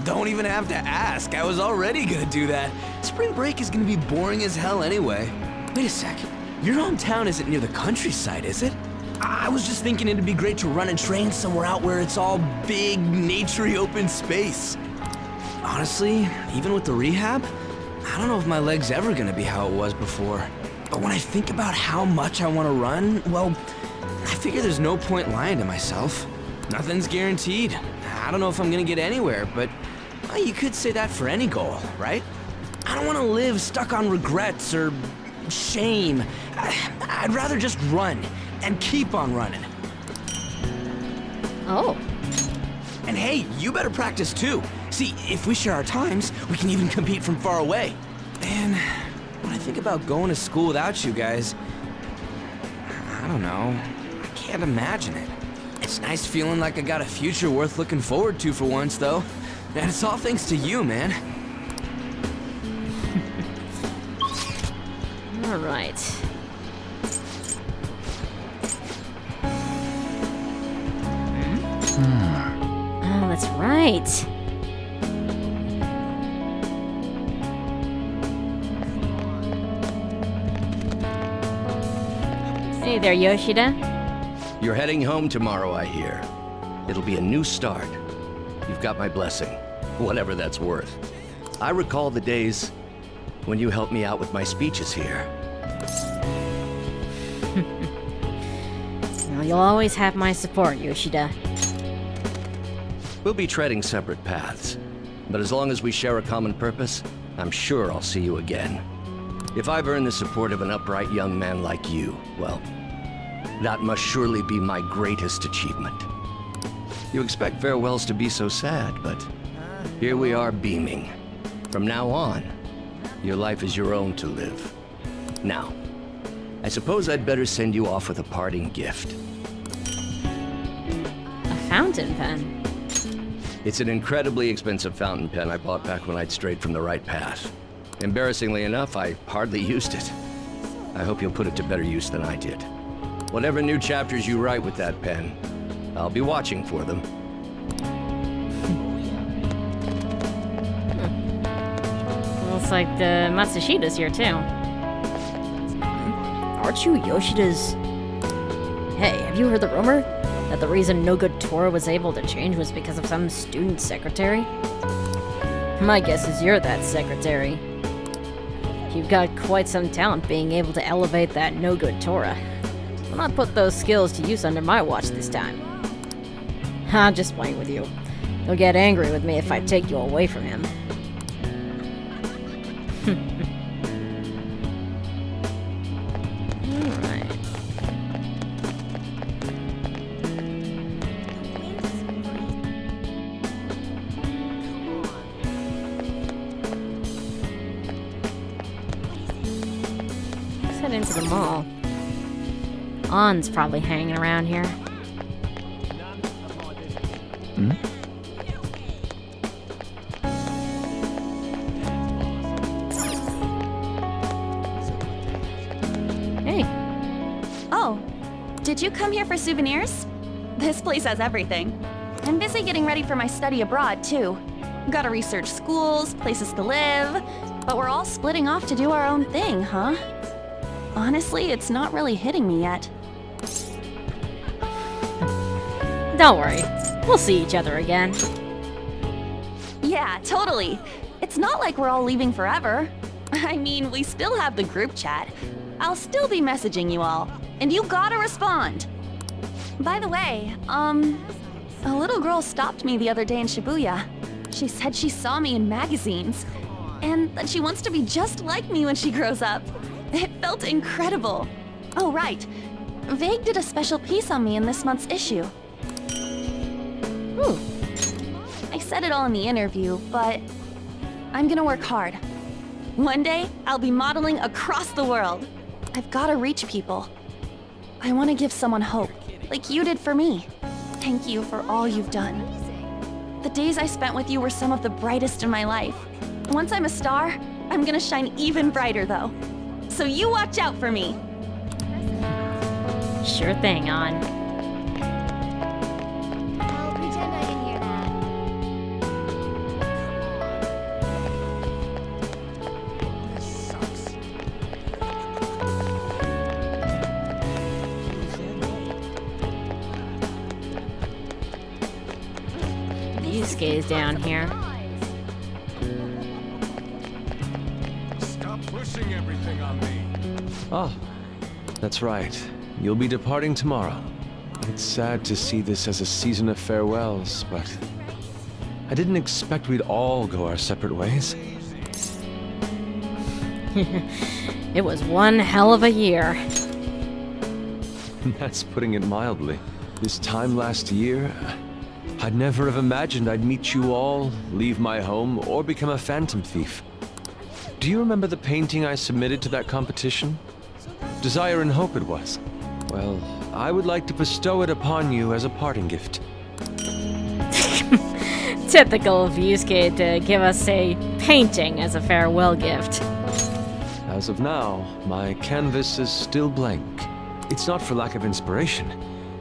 Don't even have to ask. I was already gonna do that. Spring break is gonna be boring as hell anyway. Wait a sec. Your hometown isn't near the countryside, is it? I was just thinking it'd be great to run and train somewhere out where it's all big, naturey open space. Honestly, even with the rehab, I don't know if my leg's ever gonna be how it was before. But when I think about how much I want to run, well, I figure there's no point lying to myself. Nothing's guaranteed. I don't know if I'm gonna get anywhere, but well, you could say that for any goal, right? I don't want to live stuck on regrets or shame. I'd rather just run and keep on running. Oh. And hey, you better practice too. See, if we share our times, we can even compete from far away. And when I think about going to school without you guys, I don't know. I can't imagine it. It's nice feeling like I got a future worth looking forward to for once, though. And it's all thanks to you, man. All right. Oh, that's right. Hey there, Yoshida. You're heading home tomorrow, I hear. It'll be a new start. You've got my blessing, whatever that's worth. I recall the days when you helped me out with my speeches here. Well, you'll always have my support, Yoshida. We'll be treading separate paths, but as long as we share a common purpose, I'm sure I'll see you again. If I've earned the support of an upright young man like you, well, that must surely be my greatest achievement. You expect farewells to be so sad, but here we are beaming. From now on, your life is your own to live. Now, I suppose I'd better send you off with a parting gift. A fountain pen? It's an incredibly expensive fountain pen I bought back when I'd strayed from the right path. Embarrassingly enough, I hardly used it. I hope you'll put it to better use than I did. Whatever new chapters you write with that pen, I'll be watching for them. Looks like the Matsushida's here too. Aren't you Yoshida's... Hey, have you heard the rumor? That the reason No Good Tora was able to change was because of some student secretary? My guess is you're that secretary. You've got quite some talent being able to elevate that No Good Tora. I'll not put those skills to use under my watch this time. I'm just playing with you. You'll get angry with me if I take you away from him. Alright. Let's head into the mall. On's probably hanging around here. Hey. Oh, did you come here for souvenirs? This place has everything. I'm busy getting ready for my study abroad, too. Gotta research schools, places to live, but we're all splitting off to do our own thing, huh? Honestly, it's not really hitting me yet. Don't worry. We'll see each other again. Yeah, totally. It's not like we're all leaving forever. I mean, we still have the group chat. I'll still be messaging you all, and you gotta respond. By the way, a little girl stopped me the other day in Shibuya. She said she saw me in magazines, and that she wants to be just like me when she grows up. It felt incredible. Oh, right. Vague did a special piece on me in this month's issue. Ooh. I said it all in the interview, but I'm gonna work hard. One day, I'll be modeling across the world. I've gotta reach people. I want to give someone hope, like you did for me. Thank you for all you've done. The days I spent with you were some of the brightest in my life. Once I'm a star, I'm gonna shine even brighter, though. So you watch out for me. Sure thing, On. I'll pretend I didn't hear that. Yusuke's down here. Stop pushing everything on me. Oh, that's right. You'll be departing tomorrow. It's sad to see this as a season of farewells, but I didn't expect we'd all go our separate ways. It was one hell of a year. That's putting it mildly. This time last year, I'd never have imagined I'd meet you all, leave my home, or become a Phantom Thief. Do you remember the painting I submitted to that competition? Desire and Hope it was. Well, I would like to bestow it upon you as a parting gift. Typical of Yusuke to give us a painting as a farewell gift. As of now, my canvas is still blank. It's not for lack of inspiration.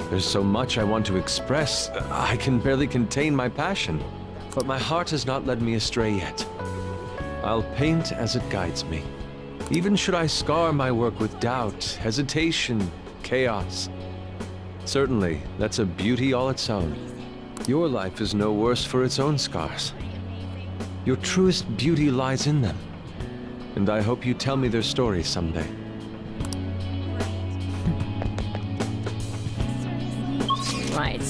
There's so much I want to express, I can barely contain my passion. But my heart has not led me astray yet. I'll paint as it guides me. Even should I scar my work with doubt, hesitation, chaos. Certainly, that's a beauty all its own. Your life is no worse for its own scars. Your truest beauty lies in them. And I hope you tell me their stories someday. Right.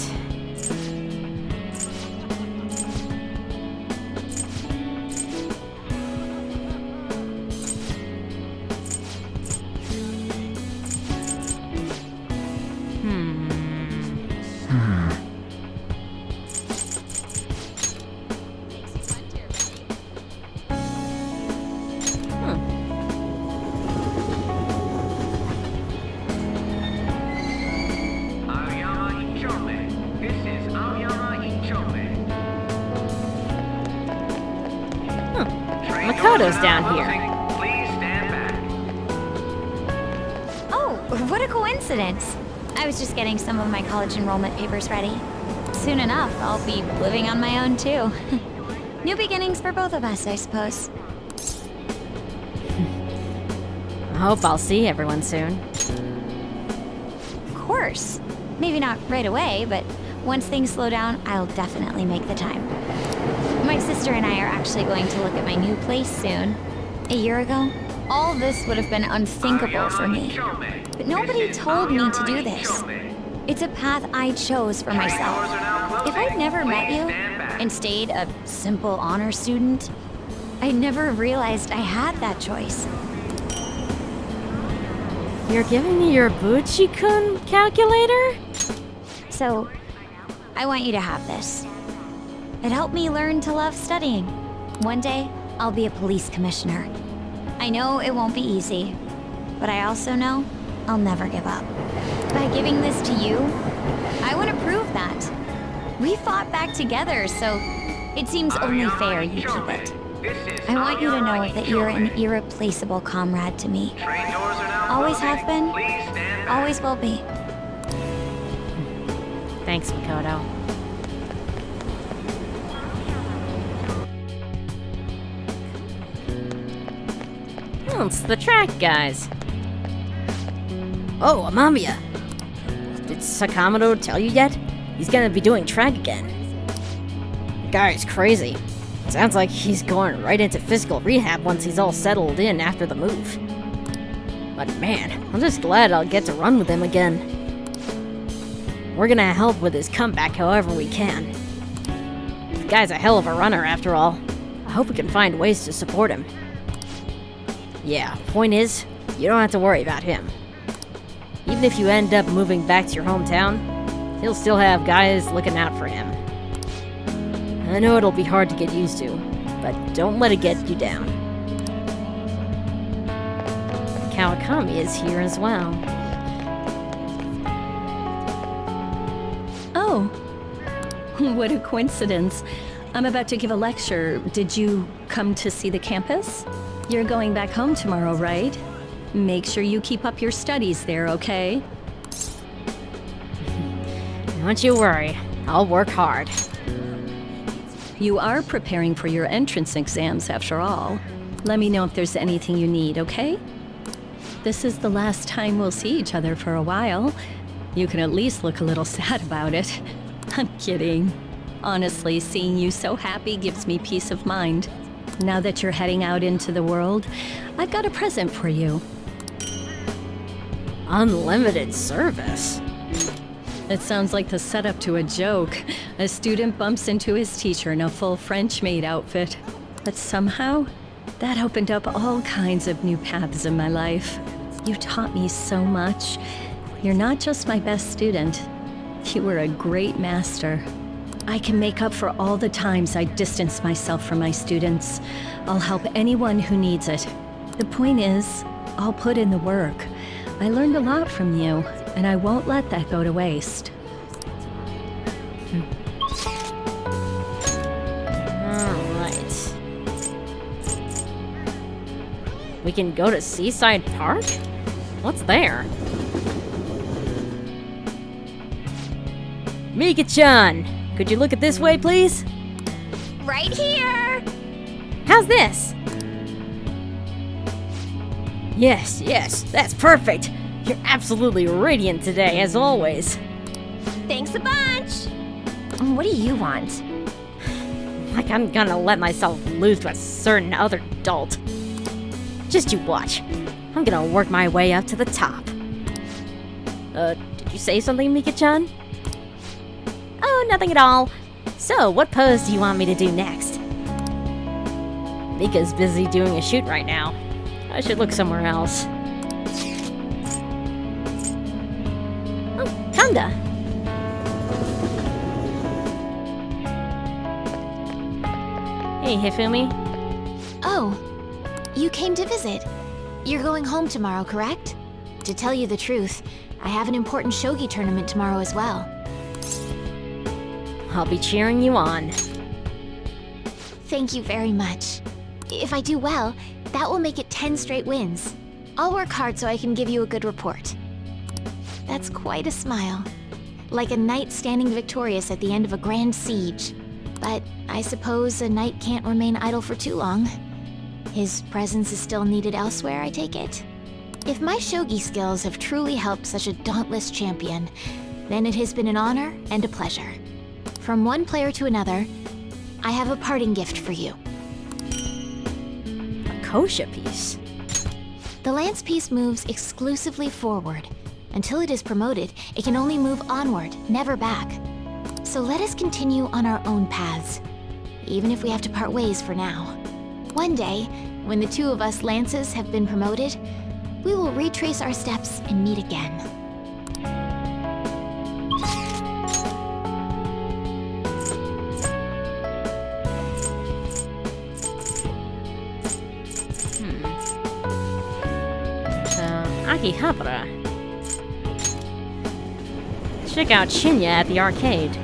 Aoyama-Itchome. This is Aoyama-Itchome. Makoto's down here. Please stand back. Oh, what a coincidence. I was just getting some of my college enrollment papers ready. Soon enough, I'll be living on my own too. New beginnings for both of us, I suppose. I hope I'll see everyone soon. Of course. Maybe not right away, but once things slow down, I'll definitely make the time. My sister and I are actually going to look at my new place soon. A year ago, all this would have been unthinkable for me. But nobody told me to do this. It's a path I chose for myself. If I'd never met you and stayed a simple honor student, I'd never realized I had that choice. You're giving me your Buchi-kun calculator? So, I want you to have this. It helped me learn to love studying. One day, I'll be a police commissioner. I know it won't be easy, but I also know I'll never give up. By giving this to you, I want to prove that. We fought back together, so it seems only fair you keep it. I want you to know that you're an irreplaceable comrade to me. Always have been, always will be. Thanks, Makoto. Oh, it's the track guys. Oh, Amamiya. Did Sakamoto tell you yet? He's gonna be doing track again. The guy's crazy. Sounds like he's going right into physical rehab once he's all settled in after the move. But man, I'm just glad I'll get to run with him again. We're gonna help with his comeback however we can. The guy's a hell of a runner after all. I hope we can find ways to support him. Yeah, point is, you don't have to worry about him. Even if you end up moving back to your hometown, he'll still have guys looking out for him. I know it'll be hard to get used to, but don't let it get you down. Kawakami is here as well. Oh, what a coincidence. I'm about to give a lecture. Did you come to see the campus? You're going back home tomorrow, right? Make sure you keep up your studies there, okay? Don't you worry. I'll work hard. You are preparing for your entrance exams after all. Let me know if there's anything you need, okay? This is the last time we'll see each other for a while. You can at least look a little sad about it. I'm kidding. Honestly, seeing you so happy gives me peace of mind. Now that you're heading out into the world, I've got a present for you. Unlimited service? It sounds like the setup to a joke. A student bumps into his teacher in a full French maid outfit. But somehow, that opened up all kinds of new paths in my life. You taught me so much. You're not just my best student. You were a great master. I can make up for all the times I distanced myself from my students. I'll help anyone who needs it. The point is, I'll put in the work. I learned a lot from you, and I won't let that go to waste. Alright. We can go to Seaside Park? What's there? Mika-chan! Could you look at this way, please? Right here! How's this? Yes, that's perfect. You're absolutely radiant today, as always. Thanks a bunch! What do you want? Like I'm gonna let myself lose to a certain other dolt. Just you watch. I'm gonna work my way up to the top. Did you say something, Mika-chan? Oh, nothing at all. So, what pose do you want me to do next? Mika's busy doing a shoot right now. I should look somewhere else. Oh, Kanda! Hey, Hifumi. Oh, you came to visit. You're going home tomorrow, correct? To tell you the truth, I have an important shogi tournament tomorrow as well. I'll be cheering you on. Thank you very much. If I do well, that will make it 10 straight wins. I'll work hard so I can give you a good report. That's quite a smile. Like a knight standing victorious at the end of a grand siege. But I suppose a knight can't remain idle for too long. His presence is still needed elsewhere, I take it? If my shogi skills have truly helped such a dauntless champion, then it has been an honor and a pleasure. From one player to another, I have a parting gift for you. A Kosha piece? The lance piece moves exclusively forward. Until it is promoted, it can only move onward, never back. So let us continue on our own paths, even if we have to part ways for now. One day, when the two of us lances have been promoted, we will retrace our steps and meet again. Akihabara. Check out Shinya at the arcade.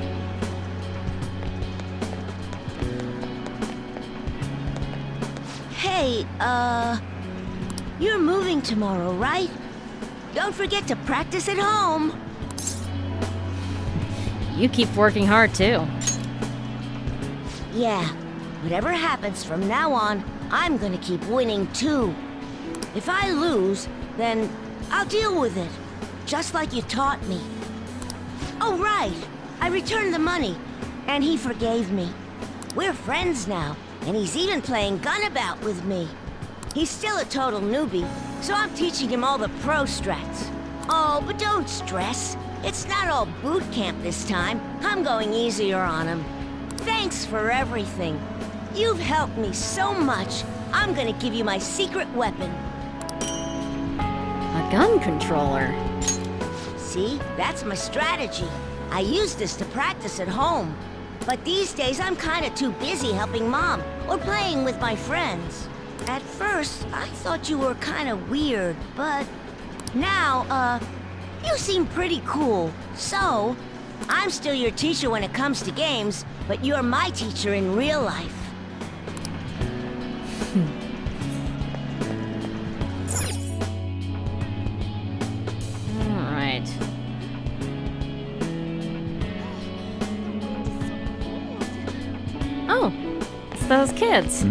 Hey, you're moving tomorrow, right? Don't forget to practice at home. You keep working hard, too. Yeah, whatever happens from now on, I'm gonna keep winning, too. If I lose, then I'll deal with it, just like you taught me. Oh, right, I returned the money, and he forgave me. We're friends now, and he's even playing Gunabout with me. He's still a total newbie, so I'm teaching him all the pro strats. Oh, but don't stress. It's not all boot camp this time. I'm going easier on him. Thanks for everything. You've helped me so much. I'm gonna give you my secret weapon. A gun controller. See, that's my strategy. I use this to practice at home. But these days I'm kinda too busy helping Mom or playing with my friends. At first, I thought you were kinda weird, but now, you seem pretty cool. So, I'm still your teacher when it comes to games, but you're my teacher in real life. Alright. Oh, it's those kids.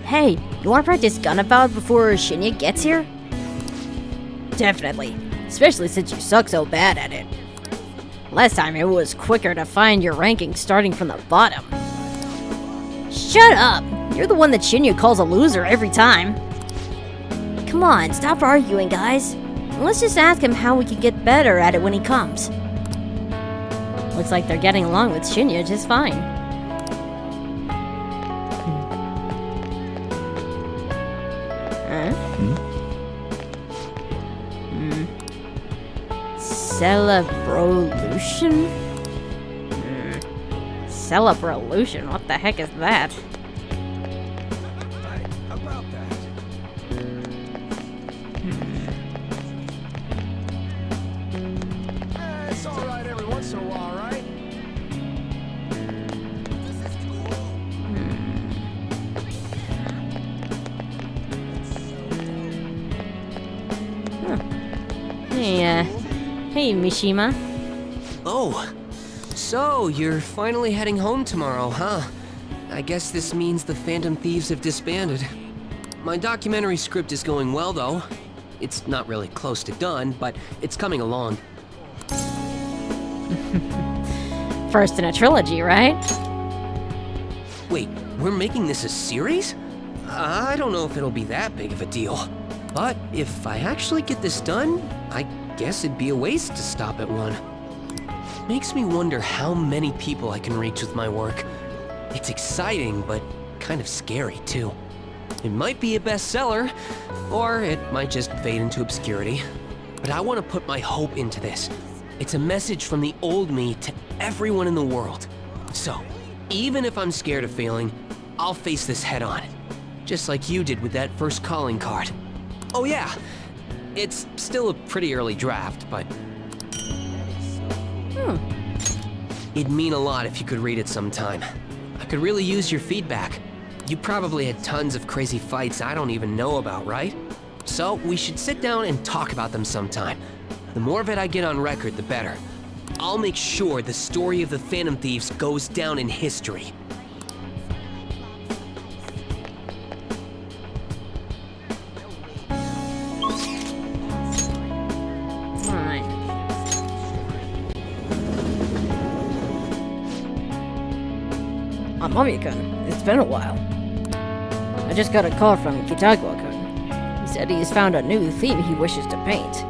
Hey, you wanna practice gun about before Shinya gets here? Definitely. Especially since you suck so bad at it. Last time it was quicker to find your ranking starting from the bottom. Shut up! You're the one that Shinya calls a loser every time. Come on, stop arguing, guys. Let's just ask him how we can get better at it when he comes. Looks like they're getting along with Shinya just fine. Celebration? Celebration? What the heck is that? About that. It's alright every once in a while, right? Hey, Mishima. Oh, so you're finally heading home tomorrow, huh? I guess this means the Phantom Thieves have disbanded. My documentary script is going well, though. It's not really close to done, but it's coming along. First in a trilogy, right? Wait, we're making this a series? I don't know if it'll be that big of a deal. But if I actually get this done, I guess it'd be a waste to stop at one. Makes me wonder how many people I can reach with my work. It's exciting, but kind of scary, too. It might be a bestseller, or it might just fade into obscurity. But I want to put my hope into this. It's a message from the old me to everyone in the world. So, even if I'm scared of failing, I'll face this head on. Just like you did with that first calling card. Oh yeah, it's still a pretty early draft, but... It'd mean a lot if you could read it sometime. I could really use your feedback. You probably had tons of crazy fights I don't even know about, right? So we should sit down and talk about them sometime. The more of it I get on record, the better. I'll make sure the story of the Phantom Thieves goes down in history. Mika-kun, it's been a while. I just got a call from Kitagawa-kun. He said he's found a new theme he wishes to paint.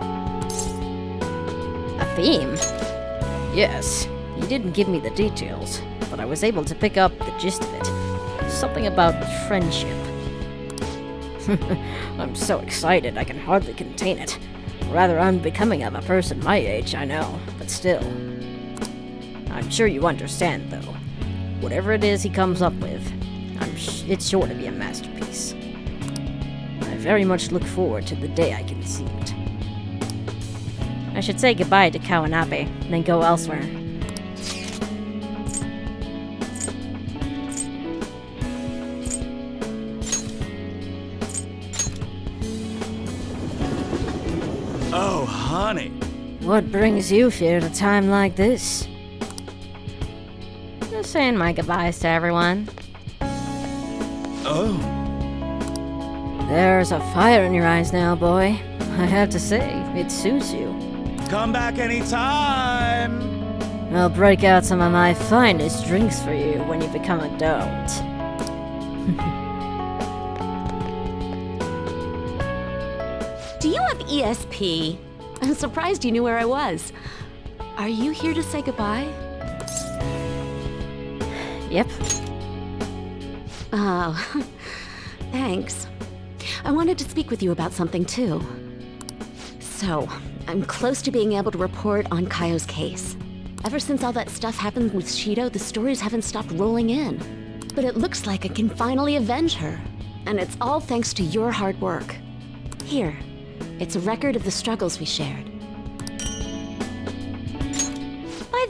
A theme? Yes. He didn't give me the details, but I was able to pick up the gist of it. Something about friendship. I'm so excited I can hardly contain it. Rather unbecoming of a person my age, I know, but still. I'm sure you understand, though. Whatever it is he comes up with, it's sure to be a masterpiece. I very much look forward to the day I can see it. I should say goodbye to Kawanabe, then go elsewhere. Oh, honey. What brings you here at a time like this? Just saying my goodbyes to everyone. Oh. There's a fire in your eyes now, boy. I have to say, it suits you. Come back anytime. I'll break out some of my finest drinks for you when you become adult. Do you have ESP? I'm surprised you knew where I was. Are you here to say goodbye? Yep. Oh, thanks. I wanted to speak with you about something too. So, I'm close to being able to report on Kaio's case. Ever since all that stuff happened with Shido, the stories haven't stopped rolling in. But it looks like I can finally avenge her. And it's all thanks to your hard work. Here, it's a record of the struggles we shared.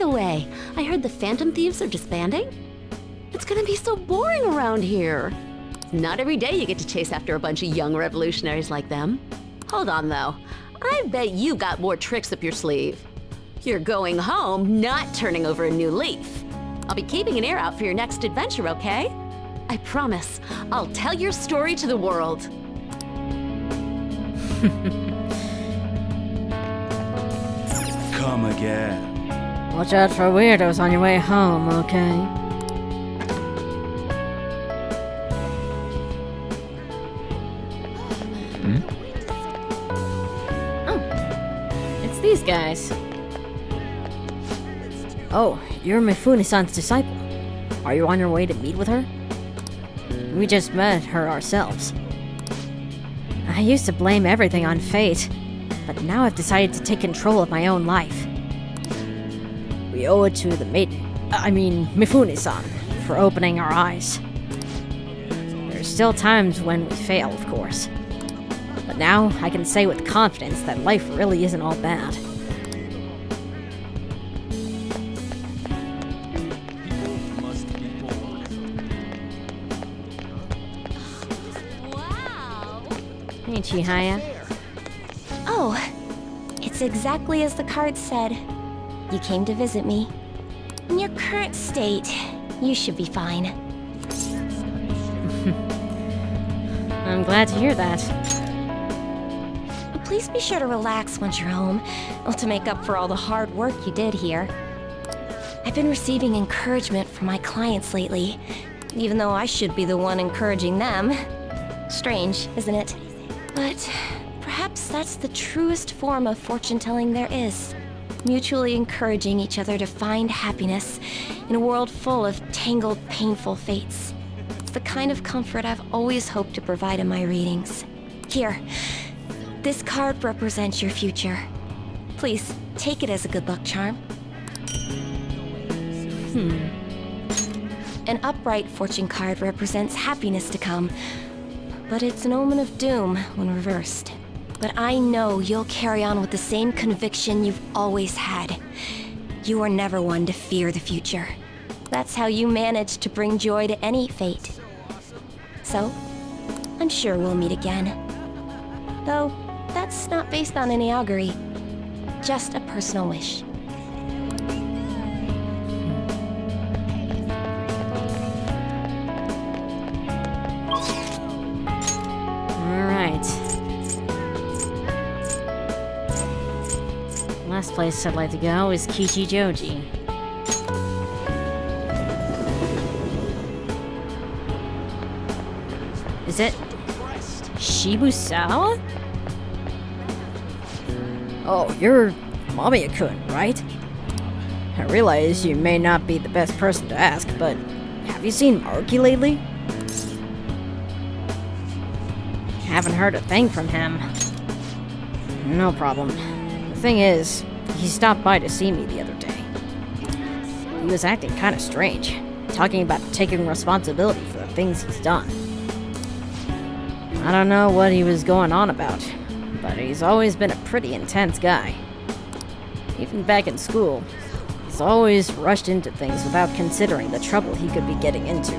the way, I heard the Phantom Thieves are disbanding? It's gonna be so boring around here. Not every day you get to chase after a bunch of young revolutionaries like them. Hold on, though. I bet you got more tricks up your sleeve. You're going home, not turning over a new leaf. I'll be keeping an ear out for your next adventure, okay? I promise, I'll tell your story to the world. Come again. Watch out for weirdos on your way home, okay? These guys. Oh, you're Mifune-san's disciple. Are you on your way to meet with her? We just met her ourselves. I used to blame everything on fate, but now I've decided to take control of my own life. We owe it to the Mifune-san, for opening our eyes. There's still times when we fail, of course. But now, I can say with confidence that life really isn't all bad. Hey, Chihaya. Oh, it's exactly as the card said. You came to visit me. In your current state, you should be fine. I'm glad to hear that. Please be sure to relax once you're home, to make up for all the hard work you did here. I've been receiving encouragement from my clients lately, even though I should be the one encouraging them. Strange, isn't it? But perhaps that's the truest form of fortune-telling there is. Mutually encouraging each other to find happiness in a world full of tangled, painful fates. It's the kind of comfort I've always hoped to provide in my readings. Here. This card represents your future. Please, take it as a good luck charm. An upright fortune card represents happiness to come, but it's an omen of doom when reversed. But I know you'll carry on with the same conviction you've always had. You are never one to fear the future. That's how you manage to bring joy to any fate. So, I'm sure we'll meet again. Though, that's not based on any augury. Just a personal wish. Alright. Last place I'd like to go is Kichijoji. Is it Shibuya? Oh, you're Mamiya-kun, right? I realize you may not be the best person to ask, but have you seen Maruki lately? Haven't heard a thing from him. No problem. The thing is, he stopped by to see me the other day. He was acting kind of strange, talking about taking responsibility for the things he's done. I don't know what he was going on about, but he's always been a pretty intense guy. Even back in school, he's always rushed into things without considering the trouble he could be getting into.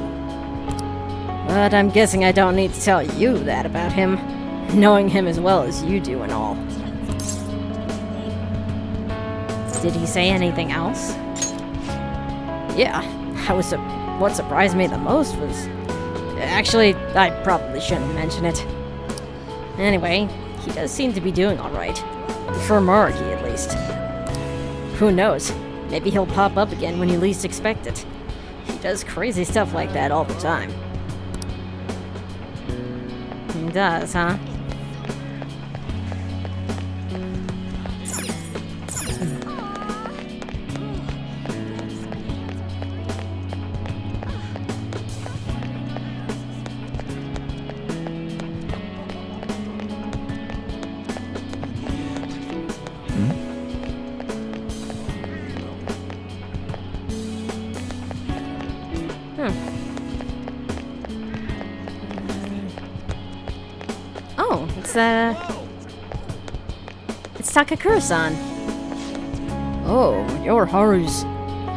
But I'm guessing I don't need to tell you that about him, knowing him as well as you do and all. Did he say anything else? Yeah, what surprised me the most was... Actually, I probably shouldn't mention it. Anyway, he does seem to be doing alright. For Maruki, at least. Who knows? Maybe he'll pop up again when you least expect it. He does crazy stuff like that all the time. He does, huh? Oh, it's Takakura-san. Oh, you're Haru's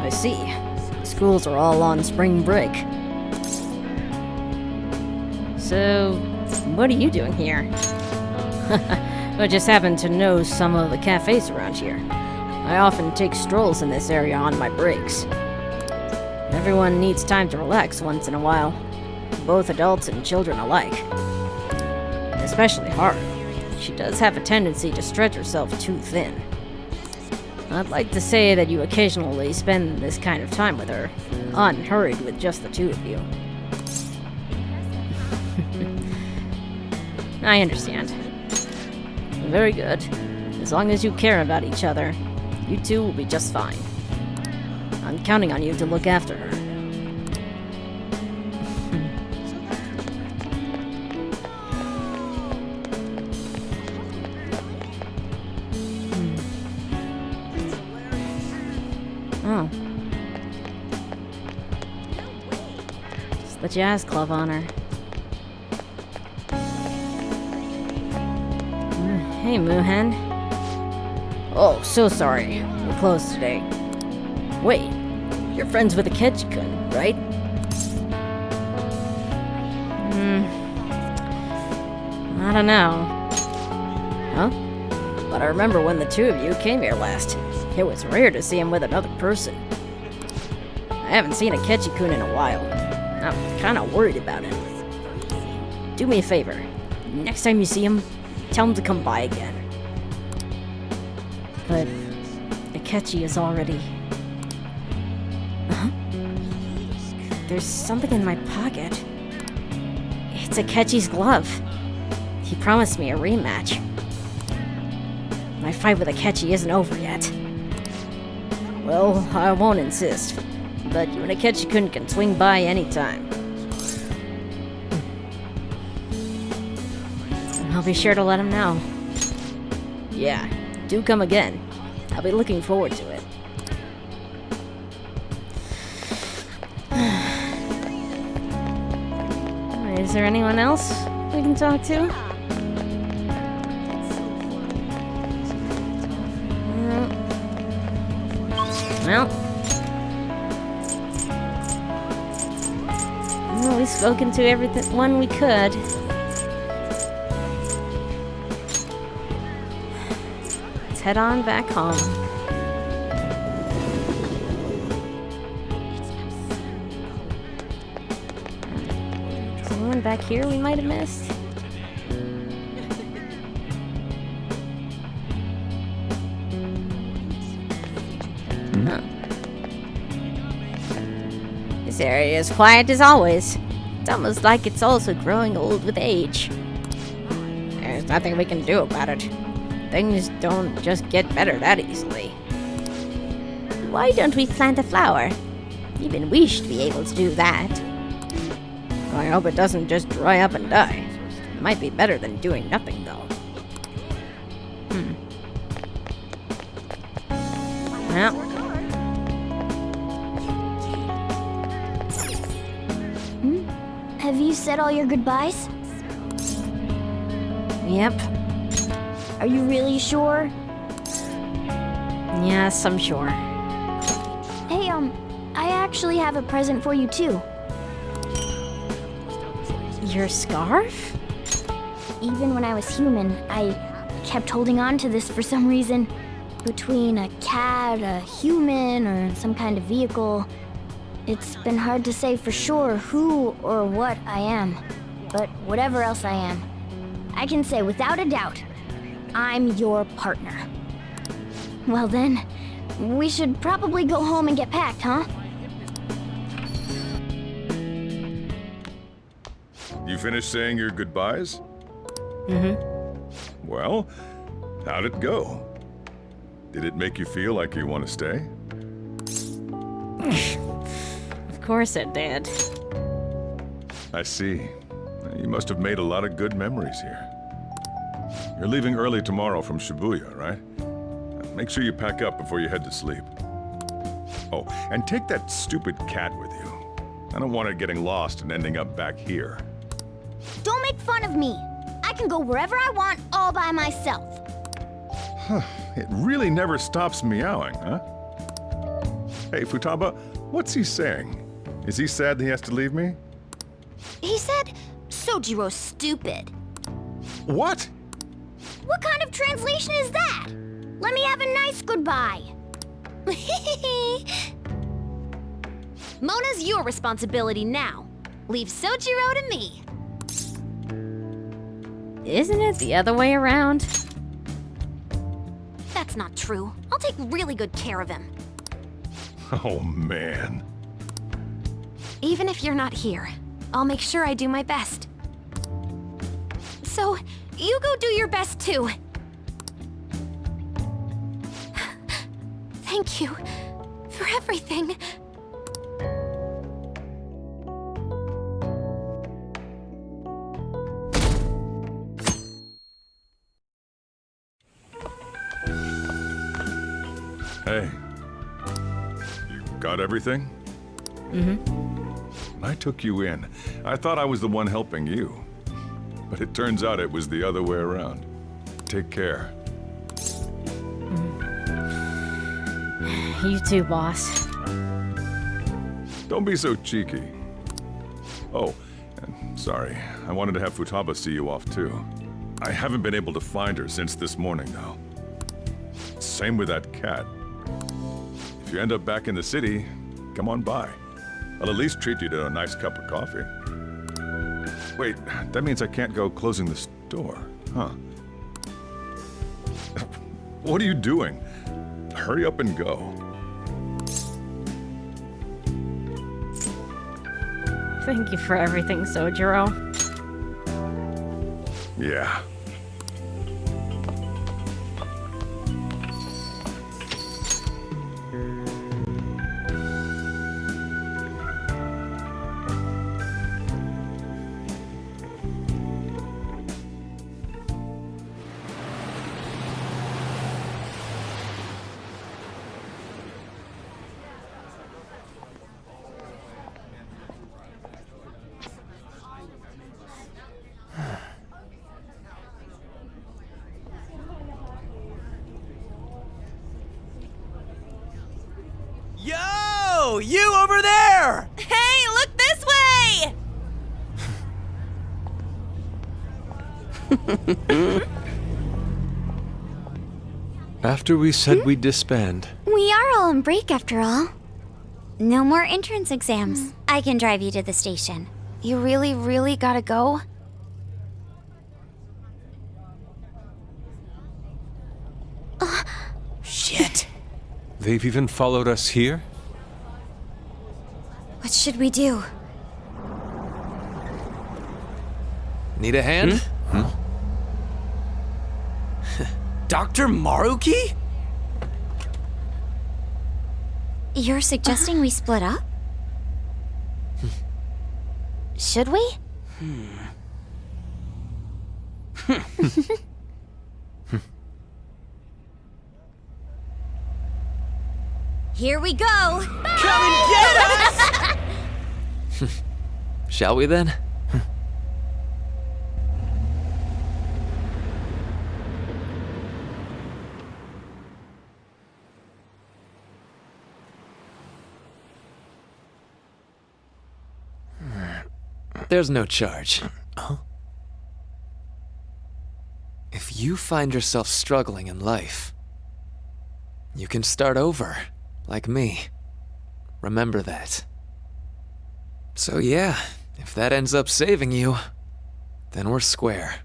I see. Schools are all on spring break. So, what are you doing here? I just happen to know some of the cafes around here. I often take strolls in this area on my breaks. Everyone needs time to relax once in a while, both adults and children alike. Especially Haru. She does have a tendency to stretch herself too thin. I'd like to say that you occasionally spend this kind of time with her, unhurried with just the two of you. I understand. Very good. As long as you care about each other, you two will be just fine. I'm counting on you to look after her. Oh. It's the jazz club on her. Hey, Moohan. Oh, so sorry. We're closed today. Wait, you're friends with Akechi-kun, right? I don't know. Huh? But I remember when the two of you came here last. It was rare to see him with another person. I haven't seen Akechi-kun in a while. I'm kinda worried about him. Do me a favor. Next time you see him, tell him to come by again. But Akechi is already... Huh? There's something in my pocket. It's Akechi's glove. He promised me a rematch. My fight with Akechi isn't over yet. Well, I won't insist, but you and Akechi-kun can swing by anytime. I'll be sure to let him know. Yeah, do come again. I'll be looking forward to it. Is there anyone else we can talk to? Well, we've spoken to everyone we could. Let's head on back home. Is anyone back here we might have missed? Huh. This area is quiet as always. It's almost like it's also growing old with age. There's nothing we can do about it. Things don't just get better that easily. Why don't we plant a flower? Even we should be able to do that. I hope it doesn't just dry up and die. It might be better than doing nothing, though. Well. Have you said all your goodbyes? Yep. Are you really sure? Yes, I'm sure. Hey, I actually have a present for you too. Your scarf? Even when I was human, I kept holding on to this for some reason. Between a cat, a human, or some kind of vehicle, it's been hard to say for sure who or what I am. But whatever else I am, I can say without a doubt, I'm your partner. Well then, we should probably go home and get packed, huh? You finished saying your goodbyes? Well, how'd it go? Did it make you feel like you want to stay? Of course it did. I see. You must have made a lot of good memories here. You're leaving early tomorrow from Shibuya, right? Make sure you pack up before you head to sleep. Oh, and take that stupid cat with you. I don't want it getting lost and ending up back here. Don't make fun of me. I can go wherever I want all by myself. It really never stops meowing, huh? Hey, Futaba, what's he saying? Is he sad that he has to leave me? He said, Sojiro's stupid. What? What kind of translation is that? Let me have a nice goodbye. Mona's your responsibility now. Leave Sojiro to me. Isn't it the other way around? That's not true. I'll take really good care of him. Oh, man. Even if you're not here, I'll make sure I do my best. So, you go do your best too. Thank you for everything. Hey. You got everything? Mm-hmm. I took you in. I thought I was the one helping you. But it turns out it was the other way around. Take care. You too, boss. Don't be so cheeky. Oh, and sorry. I wanted to have Futaba see you off too. I haven't been able to find her since this morning, though. Same with that cat. If you end up back in the city, come on by. I'll at least treat you to a nice cup of coffee. Wait, that means I can't go closing the store, huh? What are you doing? Hurry up and go. Thank you for everything, Sojiro. Yeah. Yo! You over there! Hey, look this way! After we said we'd disband, We are all on break after all. No more entrance exams. I can drive you to the station. You really, really gotta go? Shit. they've even followed us here? What should we do? Need a hand? Dr. Maruki? You're suggesting we split up? Should we? Here we go! Come and get us! Shall we then? There's no charge. If you find yourself struggling in life, you can start over, like me. Remember that. So yeah, if that ends up saving you, then we're square.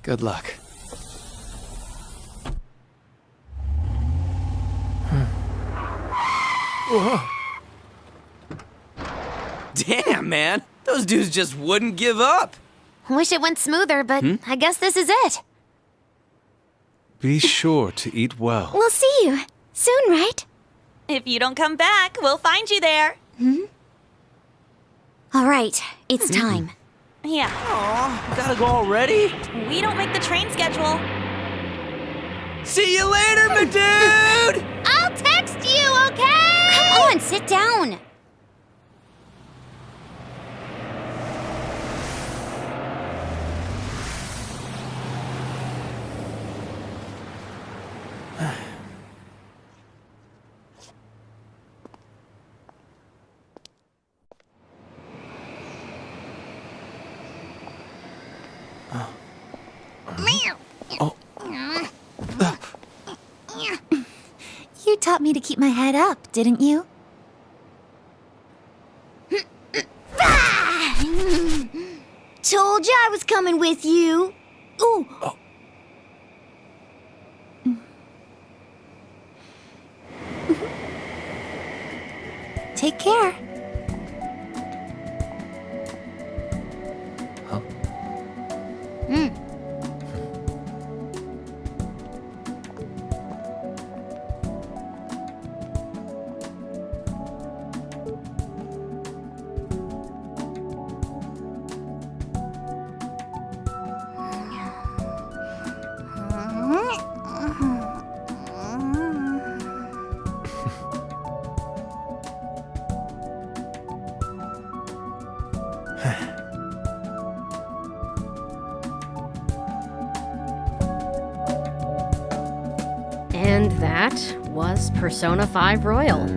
Good luck. Damn, man. Those dudes just wouldn't give up. Wish it went smoother, but I guess this is it. Be sure to eat well. We'll see you soon, right? If you don't come back, we'll find you there. All right, it's time. Yeah. Aw, gotta go already? We don't make the train schedule. See you later, my dude! I'll text you, okay? Come on, sit down. You taught me to keep my head up, didn't you? Told you I was coming with you. Ooh. Take care. And that was Persona 5 Royal.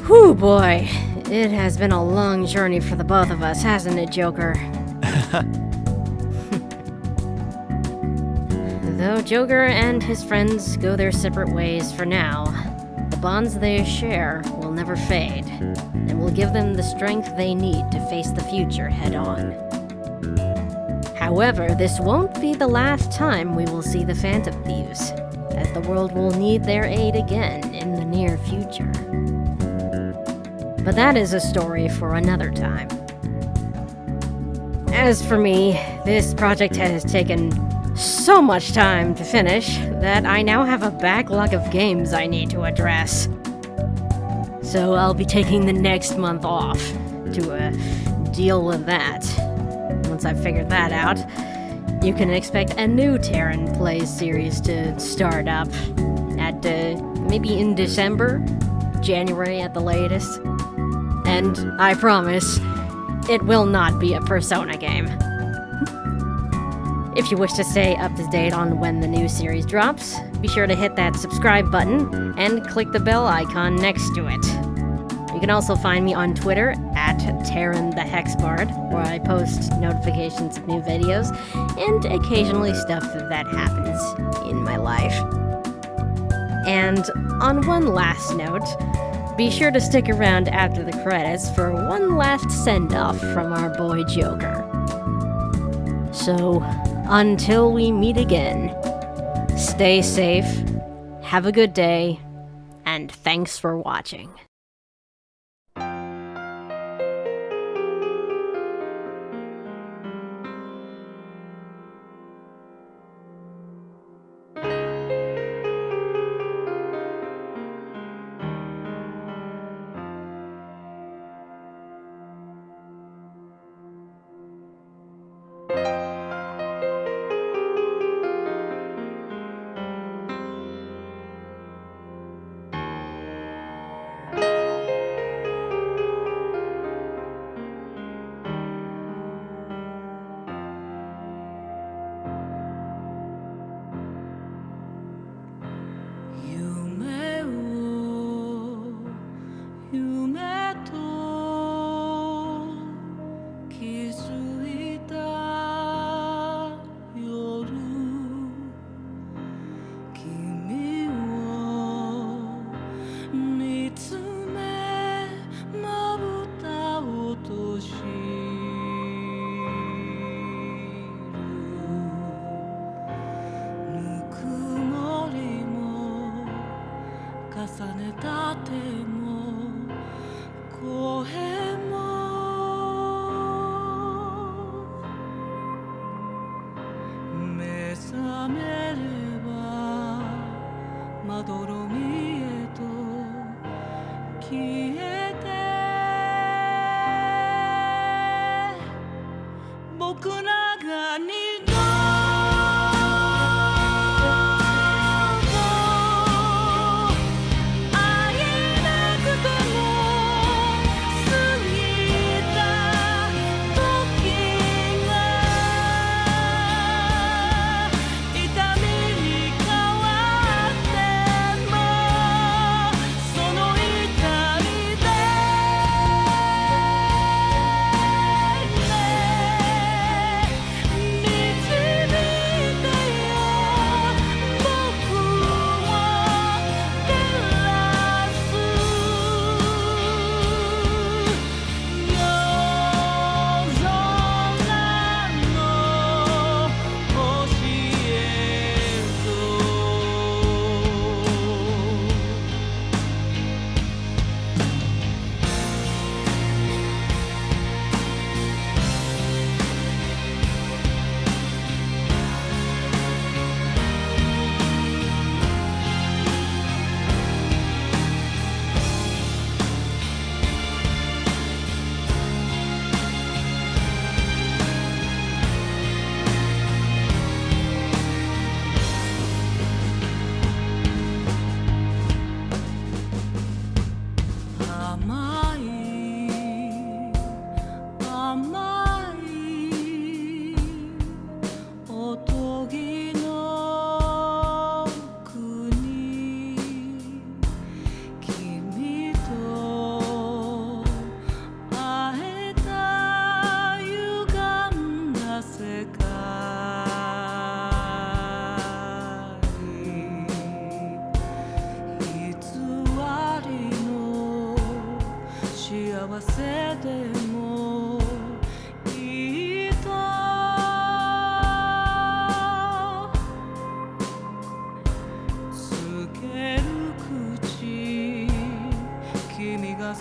Whew, boy. It has been a long journey for the both of us, hasn't it, Joker? Though Joker and his friends go their separate ways for now, the bonds they share will never fade, and will give them the strength they need to face the future head-on. However, this won't be the last time we will see the Phantom Thieves, as the world will need their aid again in the near future. But that is a story for another time. As for me, this project has taken so much time to finish that I now have a backlog of games I need to address. So I'll be taking the next month off to deal with that. Once I've figured that out, you can expect a new Taryn Plays series to start up at maybe in December, January at the latest. And I promise, it will not be a Persona game. If you wish to stay up to date on when the new series drops, be sure to hit that subscribe button and click the bell icon next to it. You can also find me on Twitter at Taryn the Hexbard, where I post notifications of new videos and occasionally stuff that happens in my life. And on one last note, be sure to stick around after the credits for one last send-off from our boy Joker. So, until we meet again, stay safe, have a good day, and thanks for watching.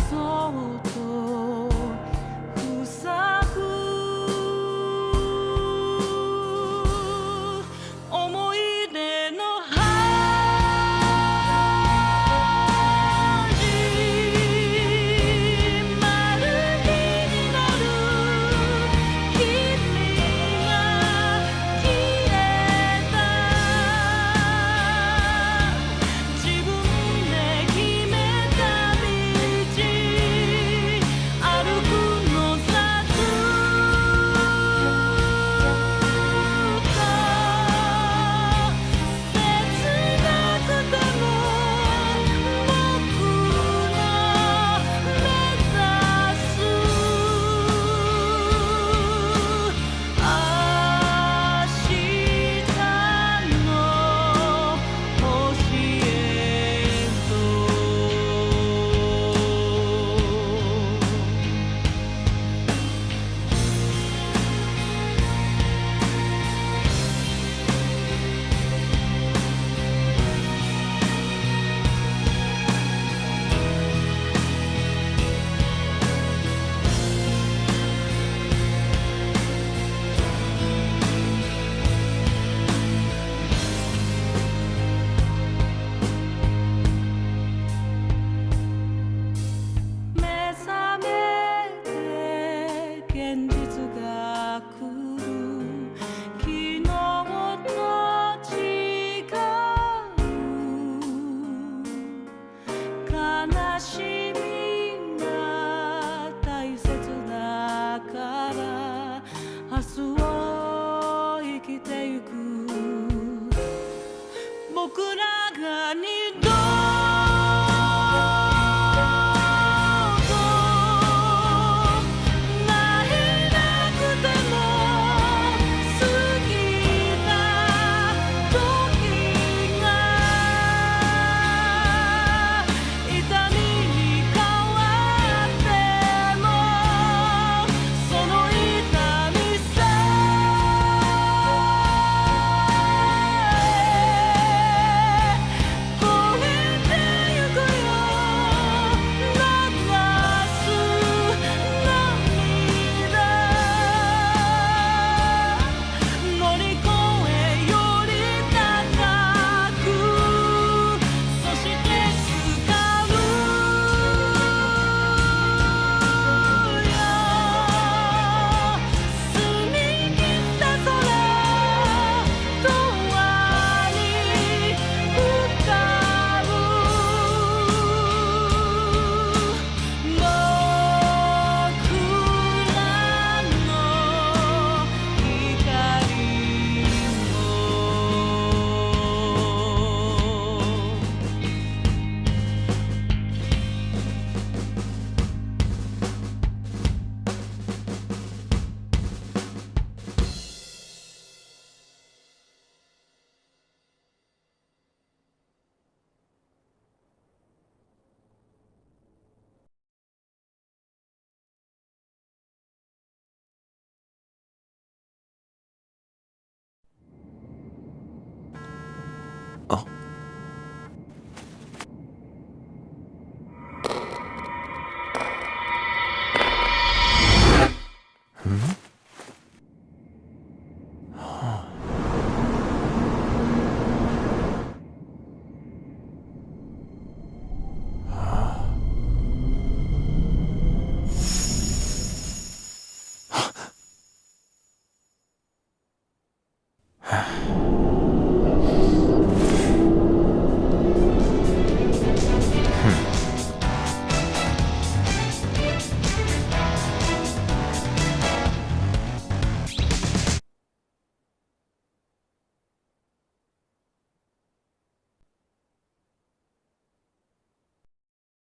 そうと塞ぐ思い出の始まる日になる君が消えた自分で決めた道歩くのさずっと切なくても僕の目指す明日の星へと目覚めて現実が来る昨日と違う悲しみが大切だから明日を生きてゆく僕らが二度